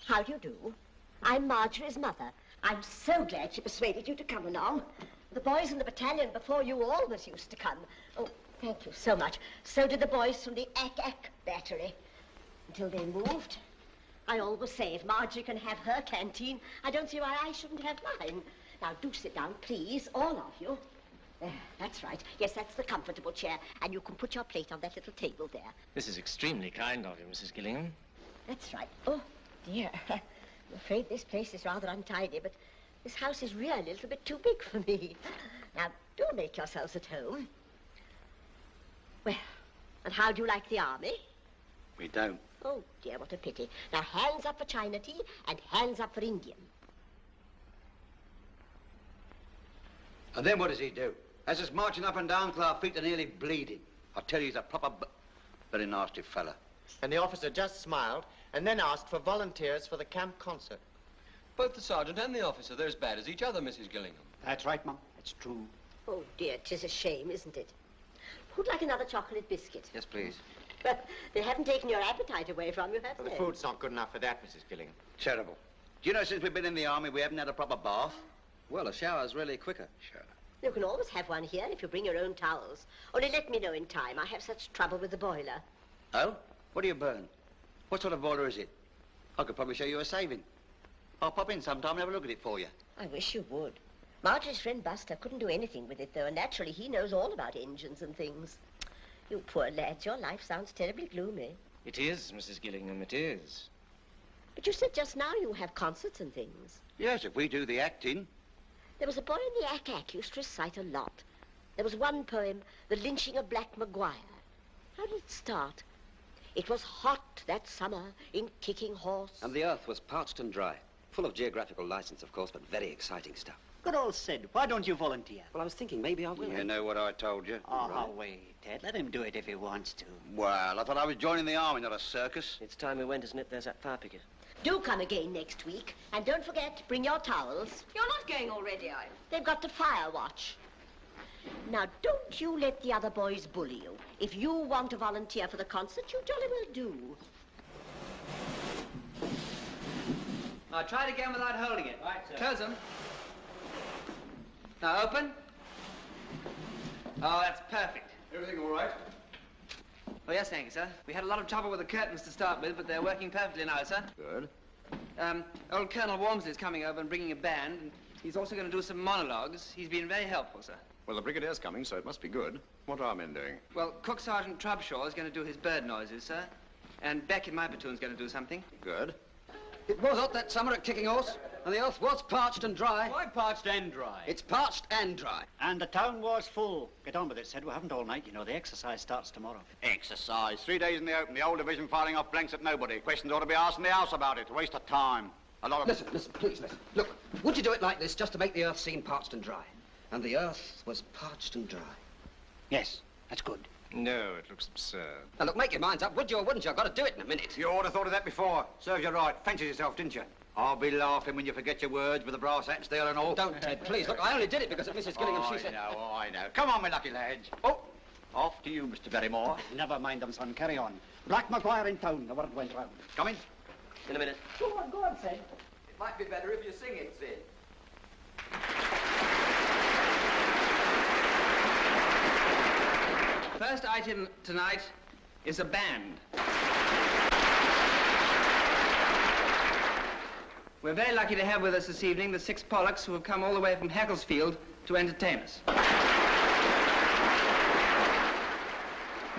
[SPEAKER 17] How do you do? I'm Marjorie's mother. I'm so glad she persuaded you to come along. The boys in the battalion before you always used to come. Oh, thank you so much. So did the boys from the Ack battery. Until they moved. I always say if Marjorie can have her canteen, I don't see why I shouldn't have mine. Now, do sit down, please, all of you. That's right. Yes, that's the comfortable chair. And you can put your plate on that little table there.
[SPEAKER 16] This is extremely kind of you, Mrs. Gillingham.
[SPEAKER 17] That's right. Oh, dear. I'm afraid this place is rather untidy, but this house is really a little bit too big for me. Now, do make yourselves at home. Well, and how do you like the army?
[SPEAKER 3] We don't.
[SPEAKER 17] Oh, dear, what a pity. Now, hands up for China tea and hands up for Indian.
[SPEAKER 3] And then what does he do? Has us marching up and down till our feet are nearly bleeding. I tell you, he's a proper very nasty fella.
[SPEAKER 20] And the officer just smiled and then asked for volunteers for the camp concert.
[SPEAKER 7] Both the sergeant and the officer, they're as bad as each other, Mrs. Gillingham.
[SPEAKER 13] That's right, Mum. That's true.
[SPEAKER 17] Oh, dear, 'tis a shame, isn't it? Who'd like another chocolate biscuit?
[SPEAKER 8] Yes, please.
[SPEAKER 17] Well, they haven't taken your appetite away from you, have
[SPEAKER 20] Well,
[SPEAKER 17] they?
[SPEAKER 20] the food's not good enough for that, Mrs. Gillingham.
[SPEAKER 3] Terrible. Do you know, since we've been in the army, we haven't had a proper bath?
[SPEAKER 5] Well, a shower's really quicker.
[SPEAKER 3] Sure.
[SPEAKER 17] You can always have one here if you bring your own towels. Only let me know in time. I have such trouble with the boiler.
[SPEAKER 3] Oh? What do you burn? What sort of boiler is it? I could probably show you a saving. I'll pop in sometime and have a look at it for you.
[SPEAKER 17] I wish you would. Marjorie's friend Buster couldn't do anything with it, though, and naturally he knows all about engines and things. You poor lads, your life sounds terribly gloomy.
[SPEAKER 16] It is, Mrs. Gillingham, it is.
[SPEAKER 17] But you said just now you have concerts and things.
[SPEAKER 3] Yes, if we do the acting.
[SPEAKER 17] There was a boy in the Ack used to recite a lot. There was one poem, The Lynching of Black Maguire. How did it start? It was hot that summer in Kicking Horse.
[SPEAKER 5] And the earth was parched and dry. Full of geographical license, of course, but very exciting stuff.
[SPEAKER 13] Good old Sid, why don't you volunteer?
[SPEAKER 5] Well, I was thinking maybe I will.
[SPEAKER 3] You know what I told you?
[SPEAKER 13] Oh, wait, Ted. Let him do it if he wants to.
[SPEAKER 3] Well, I thought I was joining the army, not a circus.
[SPEAKER 14] It's time we went, isn't it? There's that fire picket.
[SPEAKER 17] Do come again next week. And don't forget, bring your towels.
[SPEAKER 10] You're not going already, are you?
[SPEAKER 17] They've got to fire watch. Now, don't you let the other boys bully you. If you want to volunteer for the concert, you jolly well do.
[SPEAKER 11] Now try it again without holding it.
[SPEAKER 6] Right, sir.
[SPEAKER 11] Close them. Now open. Oh, that's perfect.
[SPEAKER 22] Everything all right?
[SPEAKER 11] Oh, yes, thank you, sir. We had a lot of trouble with the curtains to start with, but they're working perfectly now, sir.
[SPEAKER 22] Good.
[SPEAKER 11] Old Colonel Walmsley's coming over and bringing a band, and he's also going to do some monologues. He's been very helpful, sir.
[SPEAKER 22] Well, the Brigadier's coming, so it must be good. What are our men doing?
[SPEAKER 11] Well, Cook Sergeant Trubshaw is going to do his bird noises, sir. And Beck in my platoon's going to do something.
[SPEAKER 22] Good.
[SPEAKER 13] It was hot that summer at Kicking Horse, and the earth was parched and dry.
[SPEAKER 6] Why parched and dry?
[SPEAKER 13] It's parched and dry.
[SPEAKER 2] And the town was full. Get on with it, Sid. We haven't all night, you know. The exercise starts tomorrow.
[SPEAKER 3] Exercise. 3 days in the open. The whole division firing off blanks at nobody. Questions ought to be asked in the house about it. A waste of time. A lot of...
[SPEAKER 13] Listen, please, listen. Look, would you do it like this just to make the earth seem parched and dry? And the earth was parched and dry.
[SPEAKER 2] Yes, that's good.
[SPEAKER 22] No, it looks absurd.
[SPEAKER 13] Now, look, make your minds up, would you or wouldn't you? I've got to do it in a minute.
[SPEAKER 3] You ought to have thought of that before. Serves you right. Fancied yourself, didn't you? I'll be laughing when you forget your words with the brass hat steel and all.
[SPEAKER 13] Don't, Ted, please. Look, I only did it because of Mrs. Gillingham. She said...
[SPEAKER 3] I know. Come on, my lucky lads. Oh, off to you, Mr. Barrymore.
[SPEAKER 2] Never mind them, son. Carry on. Black Maguire in town. The word went round.
[SPEAKER 3] Come in.
[SPEAKER 6] In a minute.
[SPEAKER 17] Go on, Sid.
[SPEAKER 11] It might be better if you sing it, Sid. First item tonight is a band. We're very lucky to have with us this evening the 6 Pollocks who have come all the way from Hackelsfield to entertain us.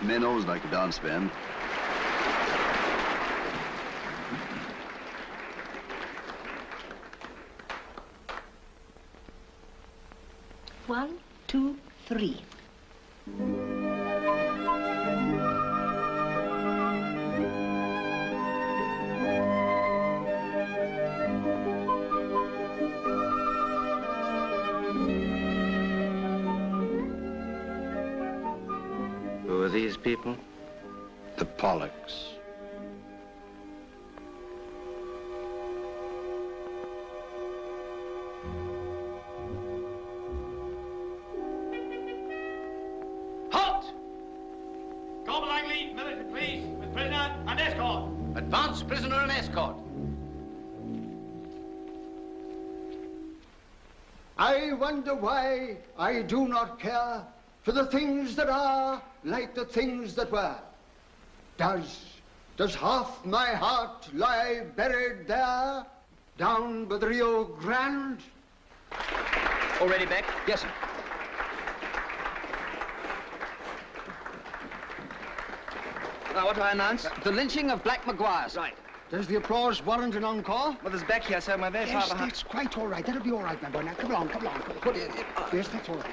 [SPEAKER 5] Men always like a dance band.
[SPEAKER 17] One, two, three.
[SPEAKER 11] Who are these people?
[SPEAKER 22] The Pollocks.
[SPEAKER 3] Advance, prisoner and escort.
[SPEAKER 12] I wonder why I do not care for the things that are like the things that were. Does half my heart lie buried there, down by the Rio Grande?
[SPEAKER 11] All ready, Beck?
[SPEAKER 13] Yes, sir. Now, what do I announce? The lynching of Black Maguire. Right.
[SPEAKER 12] Does the applause warrant an encore?
[SPEAKER 11] Well, there's Beck here, sir. My very far
[SPEAKER 12] Yes,
[SPEAKER 11] behind.
[SPEAKER 12] that's quite all right. That'll be all right, my boy. Now, come along. Yes, that's all right.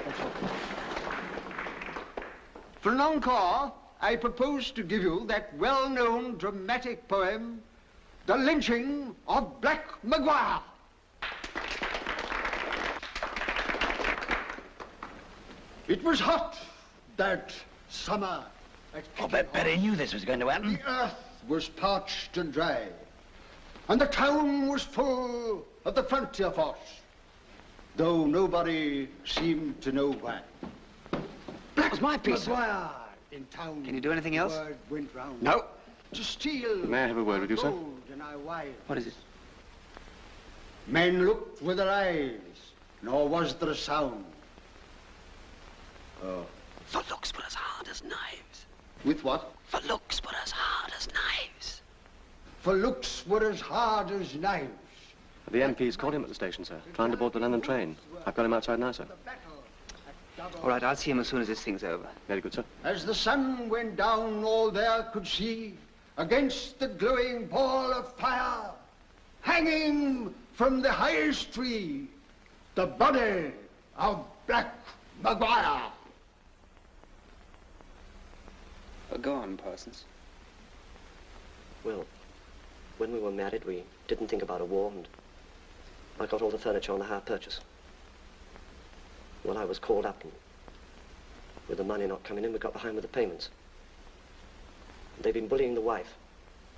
[SPEAKER 12] For an encore, I propose to give you that well-known dramatic poem, The Lynching of Black Maguire. It was hot that summer at
[SPEAKER 2] I bet Betty knew this was going to happen.
[SPEAKER 12] The earth was parched and dry, and the town was full of the frontier force, though nobody seemed to know why.
[SPEAKER 13] That was my piece, sir.
[SPEAKER 12] Maguire in town.
[SPEAKER 11] Can you do anything else?
[SPEAKER 12] Word went round.
[SPEAKER 13] No.
[SPEAKER 12] To steal.
[SPEAKER 22] May I have a word with you, sir?
[SPEAKER 12] gold in our wives.
[SPEAKER 11] What is it?
[SPEAKER 12] Men looked with their eyes, nor was there a sound. Oh.
[SPEAKER 13] For looks were as hard as knives.
[SPEAKER 12] With what?
[SPEAKER 13] For looks were as hard as knives.
[SPEAKER 12] For looks were as hard as knives.
[SPEAKER 22] The MP's called him at the station, sir, trying to board the London train. I've got him outside now, sir.
[SPEAKER 11] All right, I'll see him as soon as this thing's over.
[SPEAKER 22] Very good, sir.
[SPEAKER 12] As the sun went down, all there could see, against the glowing ball of fire, hanging from the highest tree, the body of Black Maguire.
[SPEAKER 11] Go on, Parsons.
[SPEAKER 6] Well, when we were married, we didn't think about a war, and I got all the furniture on the hire purchase. Well, I was called up, and with the money not coming in, we got behind with the payments. They've been bullying the wife,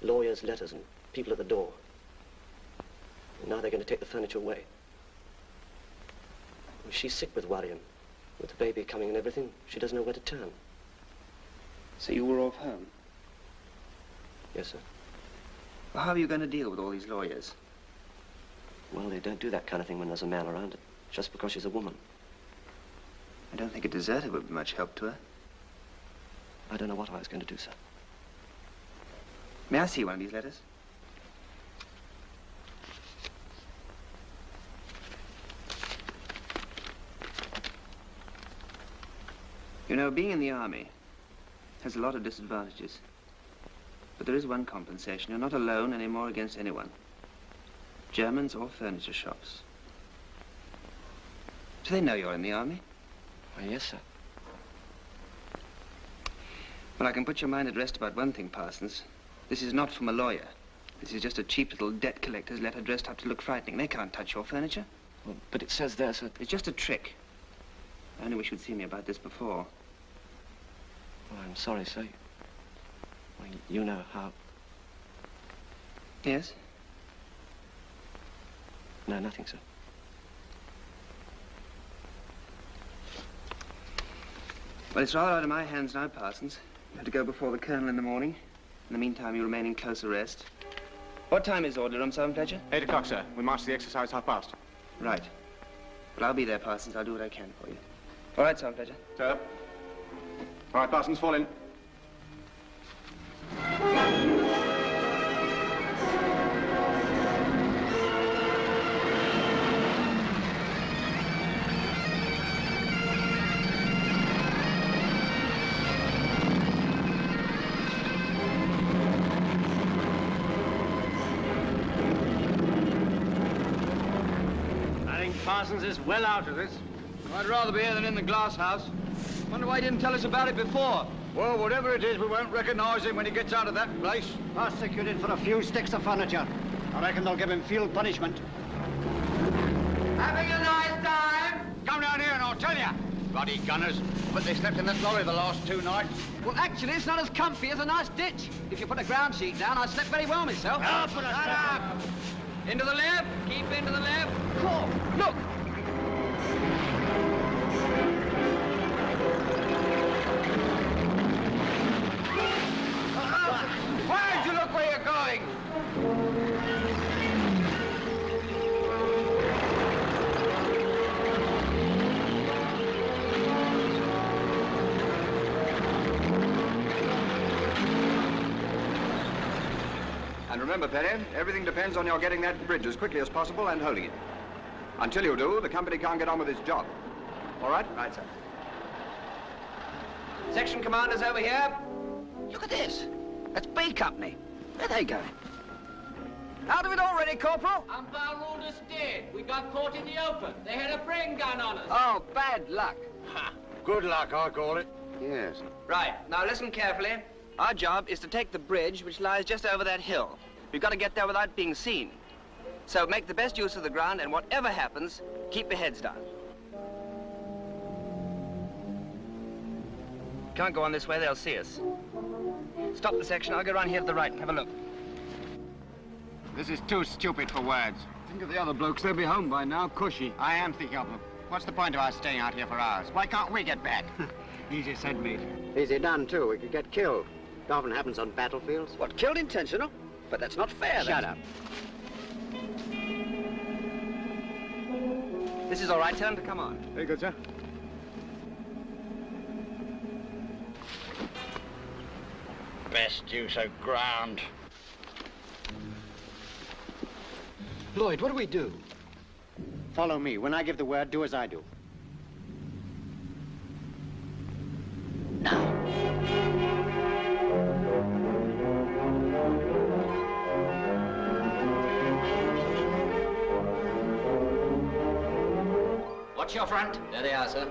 [SPEAKER 6] lawyers, letters, and people at the door. And now they're going to take the furniture away. Well, she's sick with worry, and with the baby coming and everything, she doesn't know where to turn.
[SPEAKER 11] So you were off home?
[SPEAKER 6] Yes, sir.
[SPEAKER 11] Well, how are you going to deal with all these lawyers?
[SPEAKER 14] Well, they don't do that kind of thing when there's a man around it, just because she's a woman.
[SPEAKER 11] I don't think a deserter would be much help to her.
[SPEAKER 14] I don't know what I was going to do, sir.
[SPEAKER 11] May I see one of these letters? You know, being in the army has a lot of disadvantages. But there is one compensation. You're not alone anymore against anyone. Germans or furniture shops. Do they know you're in the army?
[SPEAKER 14] Well, yes, sir.
[SPEAKER 11] Well, I can put your mind at rest about one thing, Parsons. This is not from a lawyer. This is just a cheap little debt collector's letter dressed up to look frightening. They can't touch your furniture.
[SPEAKER 14] Well, but it says there, sir...
[SPEAKER 11] It's just a trick. I only wish you'd seen me about this before.
[SPEAKER 14] Well, I'm sorry, sir. Well, you know how...
[SPEAKER 11] Yes?
[SPEAKER 14] No, nothing, sir.
[SPEAKER 11] Well, it's rather out of my hands now, Parsons. You have to go before the colonel in the morning. In the meantime, you remain in close arrest. What time is order room, Sergeant Fletcher?
[SPEAKER 22] 8 o'clock, sir. We march the exercise 1:30.
[SPEAKER 11] Right. Well, I'll be there, Parsons. I'll do what I can for you. All right, Sergeant Fletcher.
[SPEAKER 22] Sir. All right, Parsons, fall in.
[SPEAKER 21] Parsons is well out of this.
[SPEAKER 18] I'd rather be here than in the glass house. Wonder why he didn't tell us about it before.
[SPEAKER 3] Well, whatever it is, we won't recognize him when he gets out of that place.
[SPEAKER 2] Prosecuted for a few sticks of furniture. I reckon they'll give him field punishment.
[SPEAKER 4] Having a nice time?
[SPEAKER 3] Come down here and I'll tell you. Bloody gunners. But they slept in that lorry the last 2 nights.
[SPEAKER 18] Well, actually, it's not as comfy as a nice ditch. If you put a ground sheet down, I slept very well myself.
[SPEAKER 21] Put us down.
[SPEAKER 18] Into the left. Keep into the left. Oh, look.
[SPEAKER 3] Why don't you look where you're going?
[SPEAKER 9] And remember, Perry, everything depends on your getting that bridge as quickly as possible and holding it. Until you do, the company can't get on with its job. All right?
[SPEAKER 11] Right, sir. Section commanders over here. Look at this. That's B Company. Where are they going? Out of it already, Corporal?
[SPEAKER 1] Umpire ruled us dead. We got caught in the open. They had a frame gun on us.
[SPEAKER 11] Oh, bad luck.
[SPEAKER 3] Ha! Good luck, I call it.
[SPEAKER 11] Yes. Right. Now, listen carefully. Our job is to take the bridge, which lies just over that hill. We've got to get there without being seen. So make the best use of the ground, and whatever happens, keep your heads down. Can't go on this way, they'll see us. Stop the section, I'll go around here to the right and have a look.
[SPEAKER 3] This is too stupid for words.
[SPEAKER 18] Think of the other blokes, they'll be home by now, cushy.
[SPEAKER 3] I am thinking of them. What's the point of us staying out here for hours? Why can't we get back?
[SPEAKER 21] Easy said, mate.
[SPEAKER 8] Easy done, too. We could get killed. It often happens on battlefields.
[SPEAKER 11] What, killed intentional? But that's not fair.
[SPEAKER 8] Shut up.
[SPEAKER 11] This is all right, tell him to come on.
[SPEAKER 21] Very good, sir.
[SPEAKER 3] Best use of ground.
[SPEAKER 8] Lloyd, what do we do? Follow me. When I give the word, do as I do.
[SPEAKER 4] Watch your front. There they are, sir.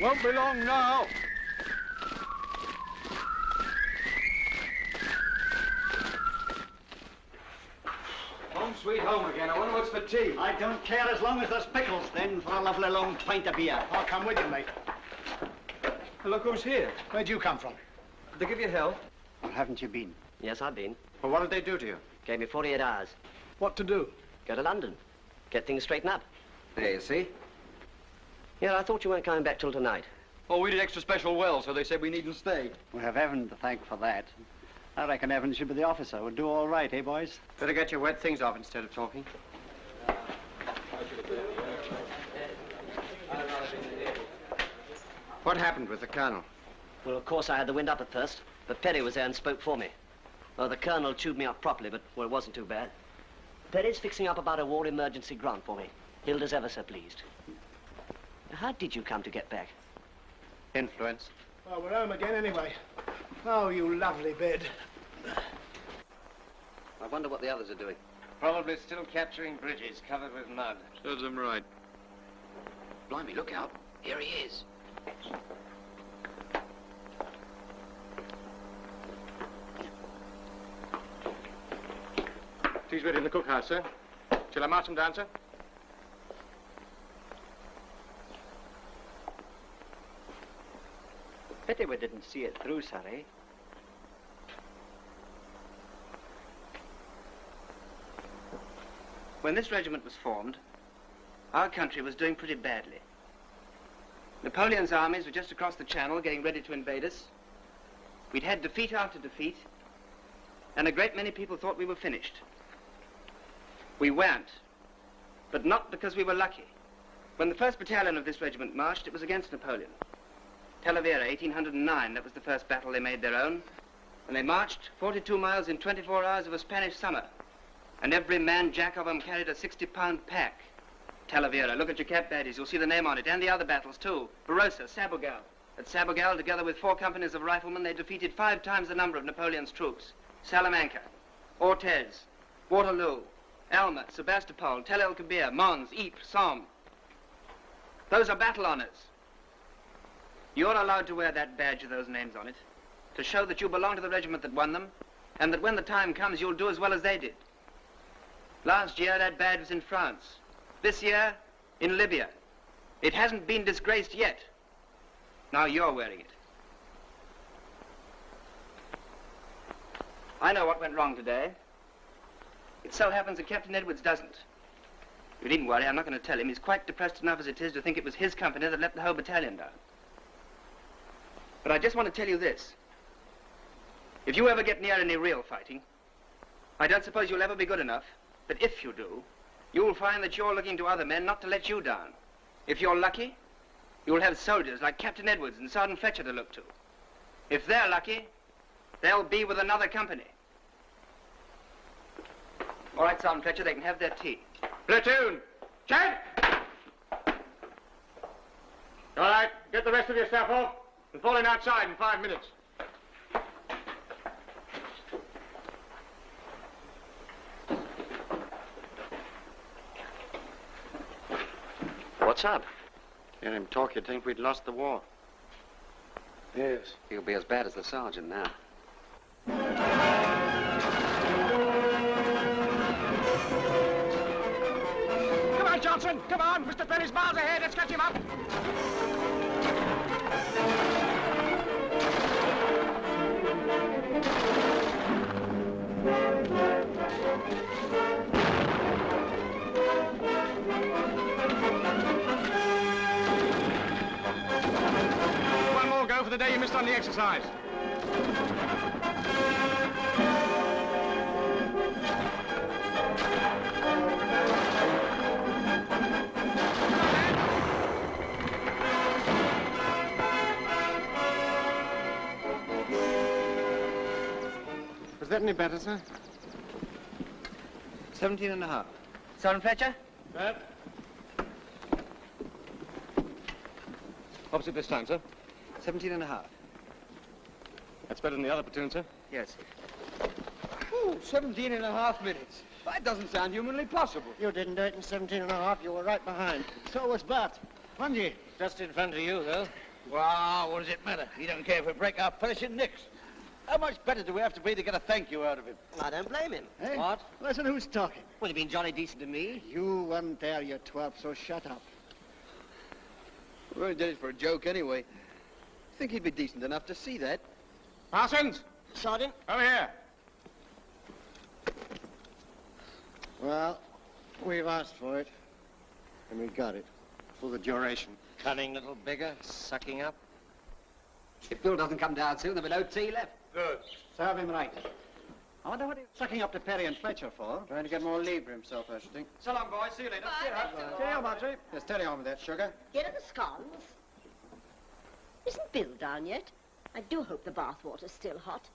[SPEAKER 3] Won't be long now.
[SPEAKER 18] Home sweet home again. I wonder what's for tea.
[SPEAKER 2] I don't care as long as there's pickles, then, for a lovely long pint of beer.
[SPEAKER 21] I'll come with you, mate.
[SPEAKER 18] Look who's here.
[SPEAKER 21] Where'd you come from?
[SPEAKER 18] Did they give you help?
[SPEAKER 8] Well, haven't you been?
[SPEAKER 14] Yes, I've been.
[SPEAKER 3] Well, what did they do to you?
[SPEAKER 14] Gave me 48 hours.
[SPEAKER 21] What to do?
[SPEAKER 14] Go to London. Get things straightened up.
[SPEAKER 18] There, you see.
[SPEAKER 14] Yeah, I thought you weren't coming back till tonight.
[SPEAKER 9] Oh, we did extra special well, so they said we needn't stay.
[SPEAKER 2] We have Evan to thank for that. I reckon Evan should be the officer. We'll do all right, eh, boys?
[SPEAKER 8] Better get your wet things off instead of talking. What happened with the colonel?
[SPEAKER 14] Well, of course, I had the wind up at first, but Perry was there and spoke for me. Well, the colonel chewed me up properly, but, well, it wasn't too bad. Perry's fixing up about a war emergency grant for me. Hilda's ever so pleased. How did you come to get back?
[SPEAKER 8] Influence.
[SPEAKER 21] Well, we're home again anyway. Oh, you lovely bed.
[SPEAKER 5] I wonder what the others are doing.
[SPEAKER 16] Probably still capturing bridges covered with mud.
[SPEAKER 9] Serves them right.
[SPEAKER 5] Blimey, look out. Here he is.
[SPEAKER 22] Tea's ready in the cookhouse, sir. Shall I march him down, sir?
[SPEAKER 2] Pity we didn't see it through, sir, eh?
[SPEAKER 11] When this regiment was formed, our country was doing pretty badly. Napoleon's armies were just across the Channel getting ready to invade us. We'd had defeat after defeat, and a great many people thought we were finished. We weren't, but not because we were lucky. When the 1st Battalion of this regiment marched, it was against Napoleon. Talavera, 1809, that was the first battle they made their own. And they marched 42 miles in 24 hours of a Spanish summer. And every man jack of them carried a 60-pound pack. Talavera, look at your cap badges, you'll see the name on it, and the other battles too. Barossa, Sabogal. At Sabogal, together with 4 companies of riflemen, they defeated 5 times the number of Napoleon's troops. Salamanca, Ortez, Waterloo, Alma, Sebastopol, Tel El Kebir, Mons, Ypres, Somme. Those are battle honors. You're allowed to wear that badge with those names on it to show that you belong to the regiment that won them, and that when the time comes, you'll do as well as they did. Last year, that badge was in France. This year, in Libya. It hasn't been disgraced yet. Now you're wearing it. I know what went wrong today. It so happens that Captain Edwards doesn't. You needn't worry, I'm not going to tell him. He's quite depressed enough as it is to think it was his company that let the whole battalion down. But I just want to tell you this. If you ever get near any real fighting, I don't suppose you'll ever be good enough, but if you do, you'll find that you're looking to other men not to let you down. If you're lucky, you'll have soldiers like Captain Edwards and Sergeant Fletcher to look to. If they're lucky, they'll be with another company. All right, Sergeant Fletcher, they can have their tea.
[SPEAKER 22] Platoon! Check! All right, get the rest of your stuff off and fall in outside in 5 minutes.
[SPEAKER 5] What's up?
[SPEAKER 8] Hear him talk, you'd think we'd lost the war.
[SPEAKER 5] Yes. He'll be as bad as the sergeant now.
[SPEAKER 21] Come on, Johnson! Come on! Mr. Perry's miles ahead! Let's catch him up!
[SPEAKER 22] One more go for the day you missed on the exercise.
[SPEAKER 8] Was that any better, sir?
[SPEAKER 11] 17.5. Sergeant Fletcher?
[SPEAKER 22] Sir? Opposite this time, sir.
[SPEAKER 11] 17.5.
[SPEAKER 22] That's better than the other platoon, sir.
[SPEAKER 11] Yes.
[SPEAKER 21] Ooh, 17.5 minutes. That doesn't sound humanly possible. You didn't do it in 17.5. You were right behind. So was Bart. Wasn't you?
[SPEAKER 6] Just in front of you, though.
[SPEAKER 21] Well, what does it matter? He don't care if we break our finishing nicks. How much better do we have to be to get a thank you out of him?
[SPEAKER 6] I don't blame him.
[SPEAKER 21] Eh?
[SPEAKER 6] What?
[SPEAKER 21] Listen, who's talking?
[SPEAKER 6] Well, you've been jolly decent to me.
[SPEAKER 21] You weren't there, you twerp, so shut up.
[SPEAKER 9] We only did it for a joke anyway. I think he'd be decent enough to see that.
[SPEAKER 22] Parsons!
[SPEAKER 6] Sergeant?
[SPEAKER 22] Over here.
[SPEAKER 8] Well, we've asked for it, and we got it. For the duration.
[SPEAKER 6] Cunning little beggar, sucking up.
[SPEAKER 13] If Bill doesn't come down soon, there'll be no tea left.
[SPEAKER 2] Good. Serve him right. I wonder what he's sucking up to Perry and Fletcher for.
[SPEAKER 8] Trying to get more leave for himself, I should think.
[SPEAKER 3] So long, boys. See you later.
[SPEAKER 8] Cheerio, Marjorie. Yes, steady on with that sugar.
[SPEAKER 17] Here are the scones. Isn't Bill down yet? I do hope the bath water's still hot.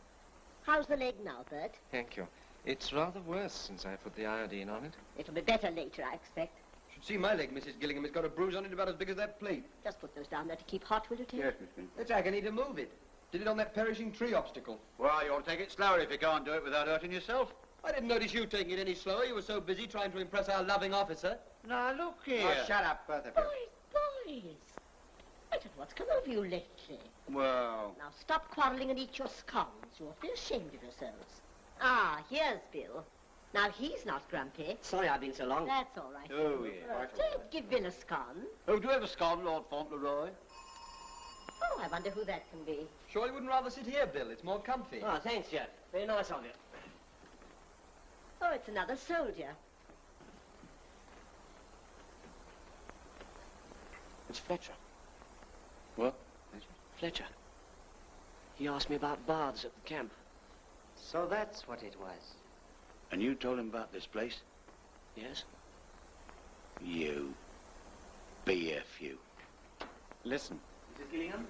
[SPEAKER 17] How's the leg now, Bert?
[SPEAKER 16] Thank you. It's rather worse since I put the iodine on it.
[SPEAKER 17] It'll be better later, I expect.
[SPEAKER 18] Should see my leg, Mrs. Gillingham. It's got a bruise on it about as big as that plate.
[SPEAKER 17] Just put those down there to keep hot, will you, Ted?
[SPEAKER 18] Yes, Miss Green. It's agony to move it. Did it on that perishing tree obstacle.
[SPEAKER 3] Well, you ought to take it slower if you can't do it without hurting yourself.
[SPEAKER 18] I didn't notice you taking it any slower. You were so busy trying to impress our loving officer.
[SPEAKER 3] Now, look here.
[SPEAKER 8] Oh, shut up, both of you.
[SPEAKER 17] Boys! I don't know what's come over you lately.
[SPEAKER 3] Well...
[SPEAKER 17] Now stop quarrelling and eat your scones. You ought to be ashamed of yourselves. Ah, here's Bill. Now he's not grumpy.
[SPEAKER 14] Sorry I've been so long.
[SPEAKER 17] That's all right.
[SPEAKER 3] Oh, yeah.
[SPEAKER 17] Ted, give Bill a scone.
[SPEAKER 3] Oh, do you have a scone, Lord Fauntleroy?
[SPEAKER 17] Oh, I wonder who that can be.
[SPEAKER 18] Sure you wouldn't rather sit here, Bill? It's more comfy.
[SPEAKER 14] Oh, thanks, Jeff. Very nice of you.
[SPEAKER 17] Oh, it's another soldier.
[SPEAKER 14] It's Fletcher.
[SPEAKER 3] What?
[SPEAKER 14] Fletcher. He asked me about baths at the camp.
[SPEAKER 2] So that's what it was.
[SPEAKER 3] And you told him about this place?
[SPEAKER 14] Yes.
[SPEAKER 3] You BF you.
[SPEAKER 2] Listen.
[SPEAKER 11] Mrs. Gillingham?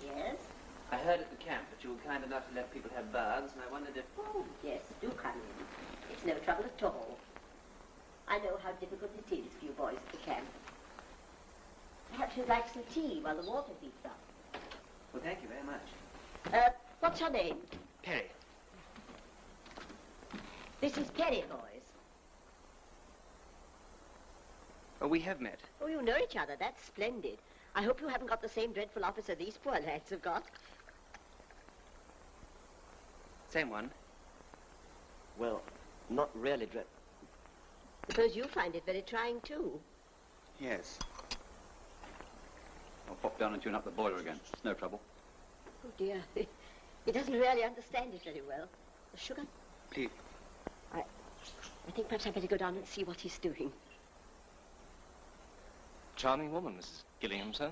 [SPEAKER 17] Yes?
[SPEAKER 11] I heard at the camp that you were kind enough to let people have baths, and I wondered if...
[SPEAKER 17] Oh, yes, do come in. It's no trouble at all. I know how difficult it is for you boys at the camp. Perhaps you'd like some tea while the water heats up.
[SPEAKER 11] Well, thank you very much.
[SPEAKER 17] What's your name?
[SPEAKER 14] Perry.
[SPEAKER 17] This is Perry, boys.
[SPEAKER 11] Oh, we have met.
[SPEAKER 17] Oh, you know each other. That's splendid. I hope you haven't got the same dreadful officer these poor lads have got.
[SPEAKER 11] Same one.
[SPEAKER 14] Well, not really
[SPEAKER 17] Suppose you find it very trying, too.
[SPEAKER 11] Yes.
[SPEAKER 3] I'll pop down and tune up the boiler again. It's no trouble.
[SPEAKER 17] Oh, dear. He doesn't really understand it very well. The sugar?
[SPEAKER 11] Please.
[SPEAKER 17] I think perhaps I'd better go down and see what he's doing.
[SPEAKER 16] Charming woman, Mrs. Gillingham, sir.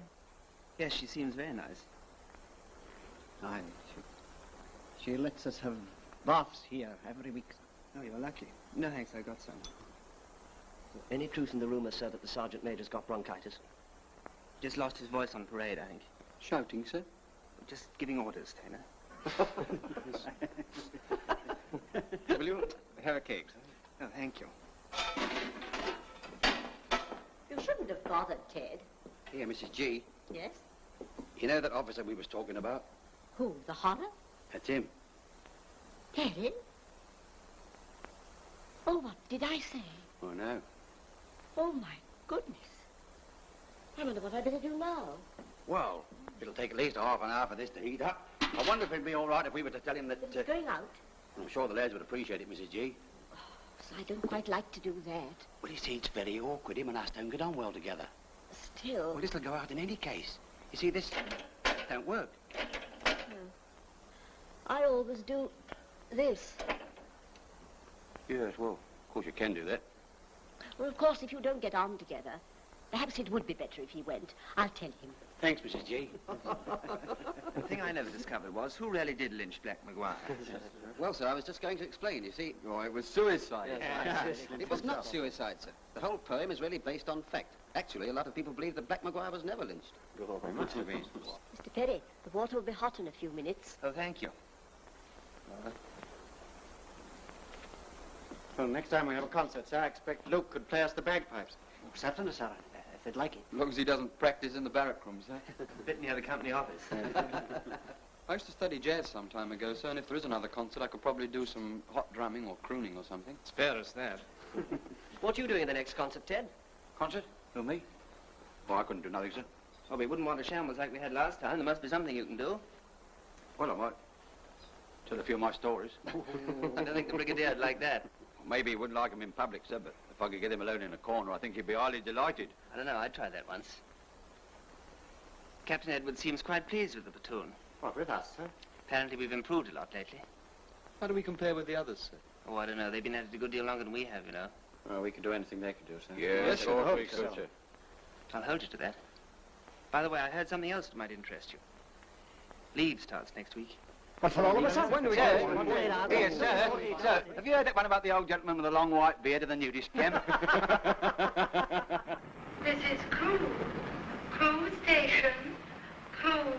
[SPEAKER 11] Yes, she seems very nice.
[SPEAKER 2] Aye, she lets us have baths here every week.
[SPEAKER 11] Oh, you're lucky. No, thanks, I got some.
[SPEAKER 14] Any truth in the rumour, sir, that the Sergeant Major's got bronchitis?
[SPEAKER 11] Just lost his voice on parade, I think.
[SPEAKER 2] Shouting, sir?
[SPEAKER 11] Just giving orders, Taylor.
[SPEAKER 22] Will you have a cake, sir?
[SPEAKER 11] Oh, thank you.
[SPEAKER 17] You shouldn't have bothered, Ted.
[SPEAKER 13] Here, Mrs. G.
[SPEAKER 17] Yes?
[SPEAKER 13] You know that officer we was talking about?
[SPEAKER 17] Who, the horror?
[SPEAKER 13] That's him.
[SPEAKER 17] Perry? Oh, what did I say?
[SPEAKER 13] Oh, no.
[SPEAKER 17] Oh, my goodness. I wonder what I'd better do now.
[SPEAKER 13] Well, it'll take at least half an hour for this to heat up. I wonder if it'd be all right if we were to tell him that...
[SPEAKER 17] He's going out?
[SPEAKER 13] I'm sure the lads would appreciate it, Mrs. G.
[SPEAKER 17] So I don't quite like to do that.
[SPEAKER 13] Well, you see, it's very awkward. Him and us don't get on well together.
[SPEAKER 17] Still...
[SPEAKER 13] Well, this'll go out in any case. You see, this don't work.
[SPEAKER 17] No. I always do this.
[SPEAKER 3] Yes, well, of course you can do that.
[SPEAKER 17] Well, of course, if you don't get on together, perhaps it would be better if he went. I'll tell him.
[SPEAKER 13] Thanks, Mrs. G.
[SPEAKER 11] The thing I never discovered was who really did lynch Black Maguire.
[SPEAKER 13] Well, sir, I was just going to explain, you see.
[SPEAKER 18] Oh, it was suicide.
[SPEAKER 13] It was not suicide, sir. The whole poem is really based on fact. Actually, a lot of people believe that Black Maguire was never lynched.
[SPEAKER 17] Mr. Perry, the water will be hot in a few minutes.
[SPEAKER 11] Oh, thank you.
[SPEAKER 8] Well, next time we have a concert, sir, I expect Luke could play us the bagpipes.
[SPEAKER 2] Certainly, sir, if they'd like it.
[SPEAKER 18] As long as he doesn't practice in the barrack rooms, eh?
[SPEAKER 11] Bit near the company office.
[SPEAKER 18] I used to study jazz some time ago, sir, and if there is another concert, I could probably do some hot drumming or crooning or something.
[SPEAKER 16] Spare us that.
[SPEAKER 14] What are you doing at the next concert, Ted?
[SPEAKER 3] Concert? Who, me? Well, I couldn't do nothing, sir.
[SPEAKER 11] Well, we wouldn't want a shambles like we had last time. There must be something you can do.
[SPEAKER 3] Well, I might tell a few of my stories.
[SPEAKER 11] I don't think the Brigadier'd like that.
[SPEAKER 3] Maybe he wouldn't like him in public, sir, but if I could get him alone in a corner, I think he'd be highly delighted.
[SPEAKER 11] I don't know. I tried that once. Captain Edwards seems quite pleased with the platoon.
[SPEAKER 8] What, with us, sir?
[SPEAKER 11] Apparently we've improved a lot lately.
[SPEAKER 18] How do we compare with the others, sir?
[SPEAKER 11] Oh, I don't know. They've been at it a good deal longer than we have, you know.
[SPEAKER 8] Well, we could do anything they could do, sir.
[SPEAKER 3] Yes,
[SPEAKER 8] I hope
[SPEAKER 3] we could,
[SPEAKER 8] so.
[SPEAKER 3] sir.
[SPEAKER 11] I'll hold you to that. By the way, I heard something else that might interest you. Leave starts next week.
[SPEAKER 21] But for all of us,
[SPEAKER 3] When do we
[SPEAKER 11] Sir,
[SPEAKER 3] go? Here, sir. Sir, have you heard that one about the old gentleman with the long white beard and the nudist camp?
[SPEAKER 15] This is Crewe. Crewe Station. Crewe.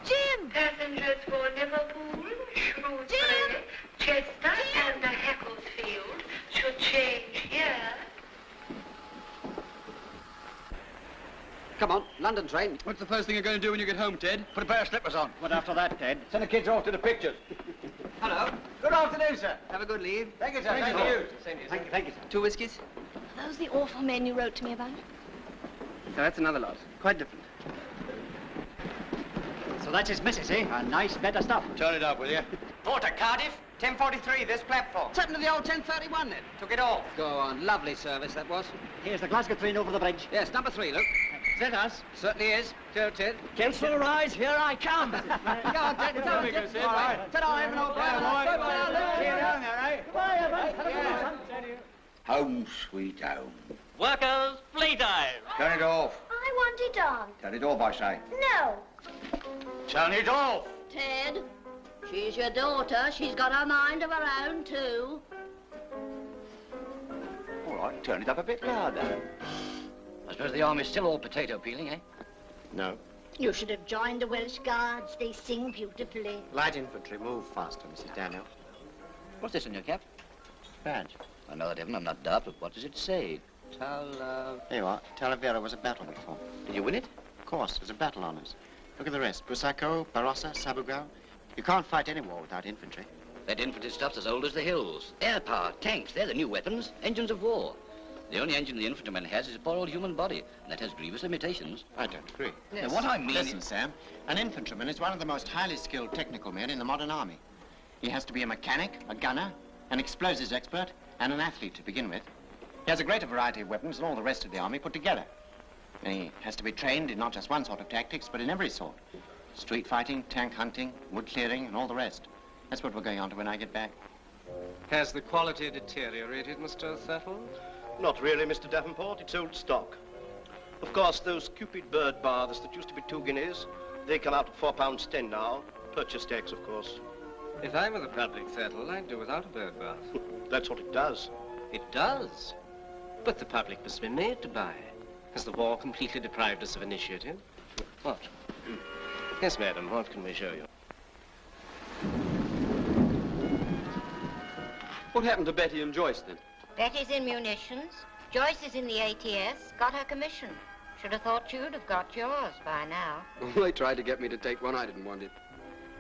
[SPEAKER 17] Jim!
[SPEAKER 15] Passengers for Liverpool, Shrewsbury, Chester, and Hecklefield should change here.
[SPEAKER 18] Come on, London train.
[SPEAKER 3] What's the first thing you're going to do when you get home, Ted? Put a pair of slippers on. What after that, Ted? Send the kids off to the pictures.
[SPEAKER 11] Hello.
[SPEAKER 3] Good afternoon, sir.
[SPEAKER 11] Have a good leave.
[SPEAKER 3] Thank you, sir. Thank you.
[SPEAKER 11] Same to you,
[SPEAKER 3] Thank you, thank you, sir.
[SPEAKER 11] 2 whiskies?
[SPEAKER 10] Are those the awful men you wrote to me about?
[SPEAKER 11] No, that's another lot. Quite different.
[SPEAKER 2] So that's his missus, eh? A nice bit of stuff.
[SPEAKER 3] Turn it up, will you?
[SPEAKER 11] Porter, Cardiff, 10:43, this platform. What's happened to the old 10:31 then? Took it off. Go on. Lovely service, that was.
[SPEAKER 2] Here's the Glasgow train over the bridge.
[SPEAKER 11] Yes, number 3, look.
[SPEAKER 2] Is that us?
[SPEAKER 11] Certainly is. Go, Ted.
[SPEAKER 2] Council rise, here I come.
[SPEAKER 11] Go on, Ted. It's over. All right. Ta-da, Evan, old boy.
[SPEAKER 3] See you down there, eh?
[SPEAKER 2] Bye, Evan.
[SPEAKER 3] Home, sweet home.
[SPEAKER 6] Workers, playtime.
[SPEAKER 3] Turn it off.
[SPEAKER 17] I want it on.
[SPEAKER 3] Turn it off, I say.
[SPEAKER 17] No.
[SPEAKER 3] Turn it off.
[SPEAKER 17] Ted, she's your daughter. She's got her mind of her own, too.
[SPEAKER 3] All right, turn it up a bit louder.
[SPEAKER 14] I suppose the army's still all potato peeling, eh?
[SPEAKER 20] No.
[SPEAKER 17] You should have joined the Welsh Guards. They sing beautifully.
[SPEAKER 20] Light infantry, move faster, Mrs. Daniel.
[SPEAKER 14] What's this on your cap?
[SPEAKER 20] Badge.
[SPEAKER 14] I know that, Evan. I'm not daft, but what does it say?
[SPEAKER 20] There you are. Talavera was a battle before.
[SPEAKER 14] Did you win it?
[SPEAKER 20] Of course, there's a battle on us. Look at the rest. Busaco, Barossa, Sabugal. You can't fight any war without infantry.
[SPEAKER 14] That infantry stuff's as old as the hills. Air power, tanks, they're the new weapons, engines of war. The only engine the infantryman has is a poor old human body, and that has grievous limitations.
[SPEAKER 20] I don't agree.
[SPEAKER 14] Yes. Now, what I mean
[SPEAKER 20] Listen, Sam, an infantryman is one of the most highly skilled technical men in the modern army. He has to be a mechanic, a gunner, an explosives expert, and an athlete to begin with. He has a greater variety of weapons than all the rest of the army put together. And he has to be trained in not just one sort of tactics, but in every sort. Street fighting, tank hunting, wood clearing, and all the rest. That's what we're going on to when I get back.
[SPEAKER 22] Has the quality deteriorated, Mr. Thurtle?
[SPEAKER 19] Not really, Mr. Davenport. It's old stock. Of course, those Cupid bird baths that used to be 2 guineas, they come out at £4.10 now. Purchase tax, of course.
[SPEAKER 22] If I were the public, Thurtle, I'd do without a bird bath.
[SPEAKER 19] That's what it does.
[SPEAKER 22] It does. But the public must be made to buy. Has the war completely deprived us of initiative? What? Yes, madam, what can we show you?
[SPEAKER 19] What happened to Betty and Joyce, then?
[SPEAKER 23] Betty's in munitions. Joyce is in the ATS. Got her commission. Should have thought you'd have got yours by now.
[SPEAKER 18] They tried to get me to take one. I didn't want it.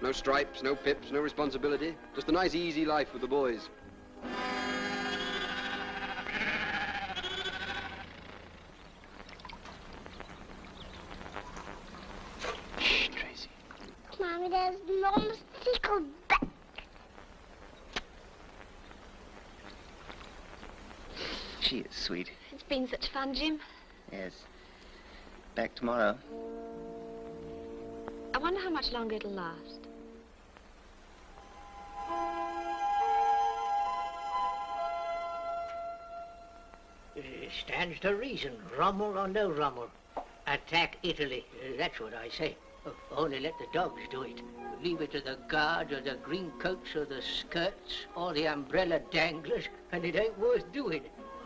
[SPEAKER 18] No stripes, no pips, no responsibility. Just a nice, easy life with the boys.
[SPEAKER 20] Shh, Tracy.
[SPEAKER 17] Mommy, there's an enormous tickle back.
[SPEAKER 11] She is sweet.
[SPEAKER 10] It's been such fun, Jim.
[SPEAKER 11] Yes. Back tomorrow.
[SPEAKER 10] I wonder how much longer it'll last.
[SPEAKER 6] Stands to reason, Rommel or no Rommel. Attack Italy, that's what I say. Only let the dogs do it. Leave it to the guards or the green coats or the skirts or the umbrella danglers, and it ain't worth doing.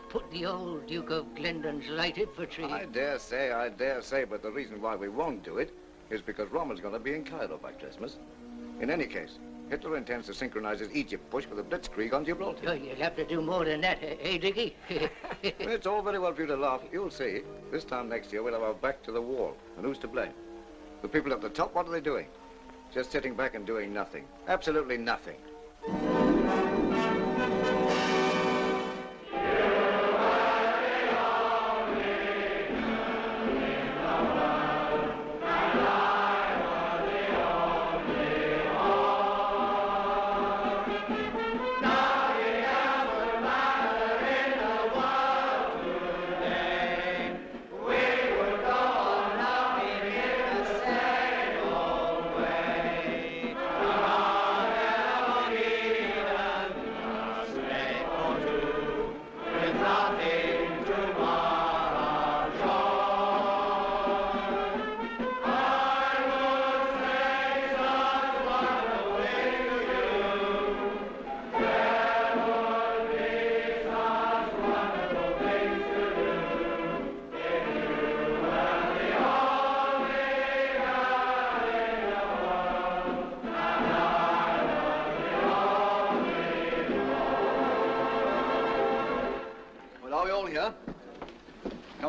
[SPEAKER 6] Put the old Duke of Glendon's light infantry.
[SPEAKER 9] I dare say, but the reason why we won't do it is because Rommel's going to be in Cairo by Christmas. In any case, Hitler intends to synchronize his Egypt push with the Blitzkrieg on Gibraltar.
[SPEAKER 6] Oh, you'll have to do more than that, eh, Dickie?
[SPEAKER 9] It's all very well for you to laugh. You'll see. This time next year, we'll have our back to the wall. And who's to blame? The people at the top, what are they doing? Just sitting back and doing nothing. Absolutely nothing.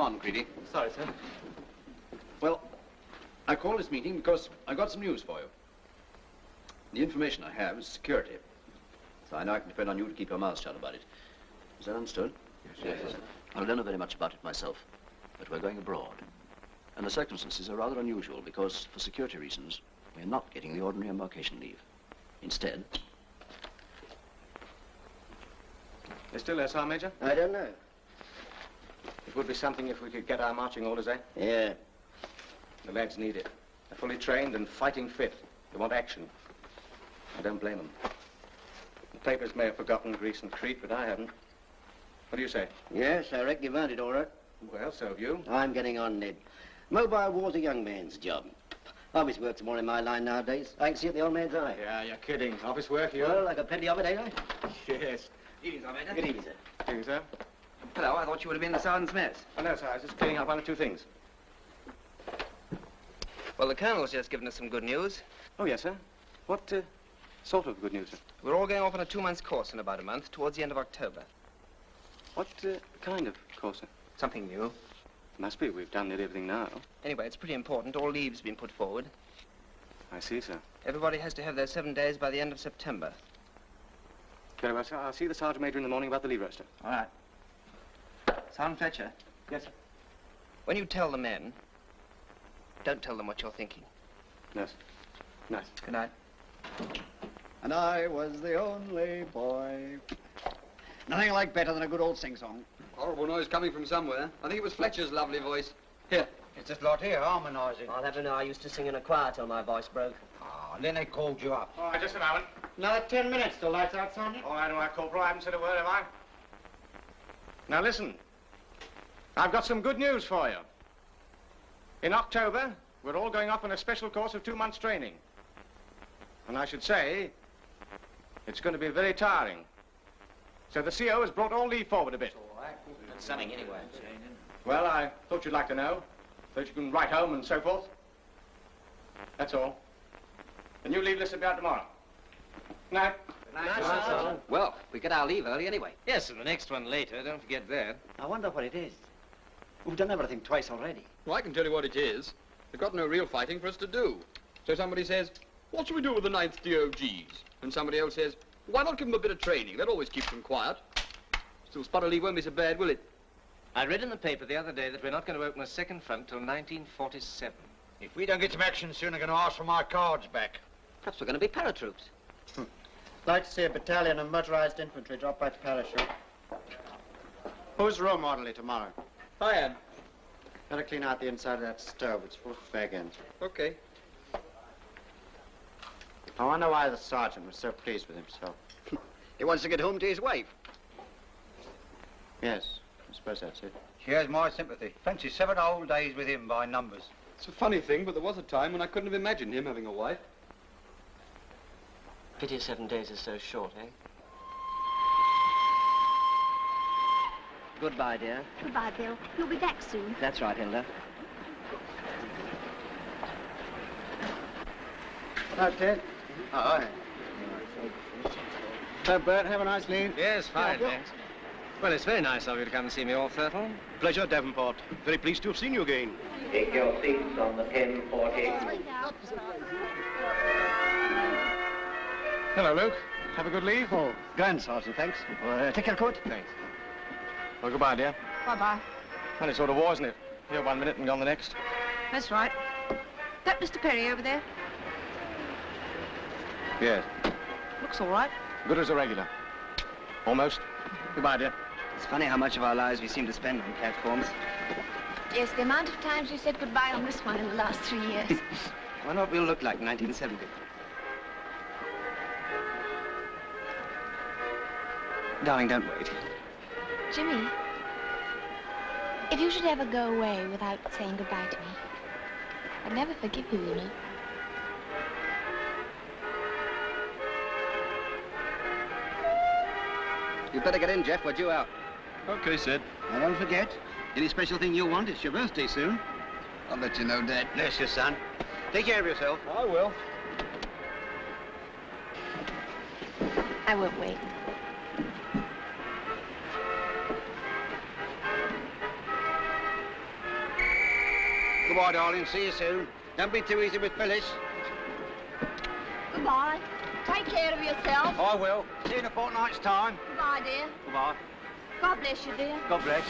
[SPEAKER 3] on, Creedy.
[SPEAKER 1] Sorry, sir.
[SPEAKER 3] Well, I called this meeting because I got some news for you. The information I have is security. So I know I can depend on you to keep your mouth shut about it. Is that understood?
[SPEAKER 5] Yes. I don't know very much about it myself, but we're going abroad. And the circumstances are rather unusual because, for security reasons, we're not getting the ordinary embarkation leave. Instead...
[SPEAKER 22] They're still there, Sergeant Major?
[SPEAKER 20] I don't know.
[SPEAKER 22] It would be something if we could get our marching orders, eh?
[SPEAKER 20] Yeah.
[SPEAKER 22] The lads need it. They're fully trained and fighting fit. They want action. I don't blame them. The papers may have forgotten Greece and Crete, but I haven't. What do you say?
[SPEAKER 20] Yes, I reckon you've earned it all right.
[SPEAKER 22] Well, so have you.
[SPEAKER 20] I'm getting on, Ned. Mobile war's a young man's job. Office work's more in my line nowadays. I can see it in the old man's eye.
[SPEAKER 22] Yeah, you're kidding. Office work, you?
[SPEAKER 20] Well, I got plenty of it, ain't I?
[SPEAKER 22] Yes.
[SPEAKER 11] Evening, Sergeant Major.
[SPEAKER 20] Good evening, sir.
[SPEAKER 22] Evening, sir.
[SPEAKER 11] Hello, I thought you would have been in the sergeant's mess.
[SPEAKER 22] Oh, no, sir. I was just cleaning up one or two things.
[SPEAKER 11] Well, the colonel's just given us some good news.
[SPEAKER 22] Oh, yes, sir. What sort of good news, sir?
[SPEAKER 11] We're all going off on a 2-month course in about a month, towards the end of October.
[SPEAKER 22] What kind of course, sir?
[SPEAKER 11] Something new.
[SPEAKER 22] Must be. We've done nearly everything now.
[SPEAKER 11] Anyway, it's pretty important. All leave's been put forward.
[SPEAKER 22] I see, sir.
[SPEAKER 11] Everybody has to have their 7 days by the end of September.
[SPEAKER 22] Very well, sir. I'll see the Sergeant Major in the morning about the leave roster.
[SPEAKER 11] All right. Sergeant Fletcher.
[SPEAKER 22] Yes, sir.
[SPEAKER 11] When you tell the men, don't tell them what you're thinking.
[SPEAKER 22] No, sir. Nice.
[SPEAKER 11] Good night.
[SPEAKER 13] And I was the only boy. Nothing like better than a good old sing-song.
[SPEAKER 18] Horrible noise coming from somewhere. I think it was Fletcher's lovely voice.
[SPEAKER 9] Here, it's this lot here, harmonising.
[SPEAKER 14] I'll have to know I used to sing in a choir till my voice broke.
[SPEAKER 9] Ah, then they called you up.
[SPEAKER 22] All right, just a moment.
[SPEAKER 9] Another 10 minutes till lights out, Sergeant.
[SPEAKER 22] All right, all right, Corporal. I haven't said a word, have I? Now, listen. I've got some good news for you. In October, we're all going off on a special course of 2 months' training. And I should say, it's going to be very tiring. So the CO has brought all leave forward a bit.
[SPEAKER 4] That's something anyway.
[SPEAKER 22] Well, I thought you'd like to know, so that you can write home and so forth. That's all. The new leave list will be out tomorrow. Night.
[SPEAKER 11] Well, we get our leave early anyway.
[SPEAKER 16] Yes, and the next one later. Don't forget that.
[SPEAKER 20] I wonder what it is. We've done everything twice already.
[SPEAKER 18] Well, I can tell you what it is. They've got no real fighting for us to do. So somebody says, what shall we do with the 9th DOGs? And somebody else says, why not give them a bit of training? That always keeps them quiet. Still, spot of leave won't be so bad, will it?
[SPEAKER 16] I read in the paper the other day that we're not going to open a second front till 1947.
[SPEAKER 9] If we don't get some action soon, I'm going to ask for my cards back.
[SPEAKER 11] Perhaps we're going to be paratroops.
[SPEAKER 13] Like to see a battalion of motorized infantry drop by parachute.
[SPEAKER 20] Who's role modeling tomorrow?
[SPEAKER 18] I am.
[SPEAKER 20] Better clean out the inside of that stove. It's full of fag ends.
[SPEAKER 18] Okay.
[SPEAKER 20] I wonder why the sergeant was so pleased with himself.
[SPEAKER 13] He wants to get home to his wife.
[SPEAKER 20] Yes, I suppose that's it.
[SPEAKER 9] She has my sympathy. Fancy 7 whole days with him by numbers.
[SPEAKER 18] It's a funny thing, but there was a time when I couldn't have imagined him having a wife.
[SPEAKER 14] Pity 7 days is so short, eh? Goodbye, dear.
[SPEAKER 10] Goodbye, Bill. You'll be back soon.
[SPEAKER 14] That's right, Hilda.
[SPEAKER 13] Hello, Ted.
[SPEAKER 9] Oh, hi.
[SPEAKER 13] So, Bert, have a nice leave.
[SPEAKER 16] Yes, fine, thanks. Well, it's very nice of you to come and see me all, Thurtle.
[SPEAKER 19] Pleasure, Davenport. Very pleased to have seen you again.
[SPEAKER 7] Take your seats on the 1040.
[SPEAKER 22] Hello, Luke. Have a good leave?
[SPEAKER 13] Oh, grand, Sergeant, thanks. Take your coat.
[SPEAKER 22] Thanks. Well, goodbye, dear.
[SPEAKER 12] Bye-bye.
[SPEAKER 22] Funny sort of war, isn't it? Here 1 minute and gone the next.
[SPEAKER 12] That's right. That Mr. Perry over there?
[SPEAKER 22] Yes.
[SPEAKER 12] Looks all right.
[SPEAKER 22] Good as a regular. Almost. Goodbye, dear.
[SPEAKER 11] It's funny how much of our lives we seem to spend on platforms.
[SPEAKER 10] Yes, the amount of times you said goodbye on this one in the last 3 years.
[SPEAKER 11] I wonder what we'll look like in 1970. Darling, don't wait.
[SPEAKER 10] Jimmy, if you should ever go away without saying goodbye to me, I'd never forgive you, you know.
[SPEAKER 11] You'd better get in, Jeff. We're due out.
[SPEAKER 19] Okay, Sid.
[SPEAKER 13] Now, don't forget, any special thing you want, it's your birthday soon.
[SPEAKER 18] I'll let you know, Dad.
[SPEAKER 9] Bless you, son. Take care of yourself.
[SPEAKER 18] I will.
[SPEAKER 10] I won't wait.
[SPEAKER 3] Goodbye, darling. See you soon. Don't be too easy with Phyllis.
[SPEAKER 12] Goodbye. Take care of yourself.
[SPEAKER 3] I will. See you in a fortnight's time.
[SPEAKER 12] Goodbye, dear.
[SPEAKER 3] Goodbye.
[SPEAKER 12] God bless you, dear.
[SPEAKER 3] God bless.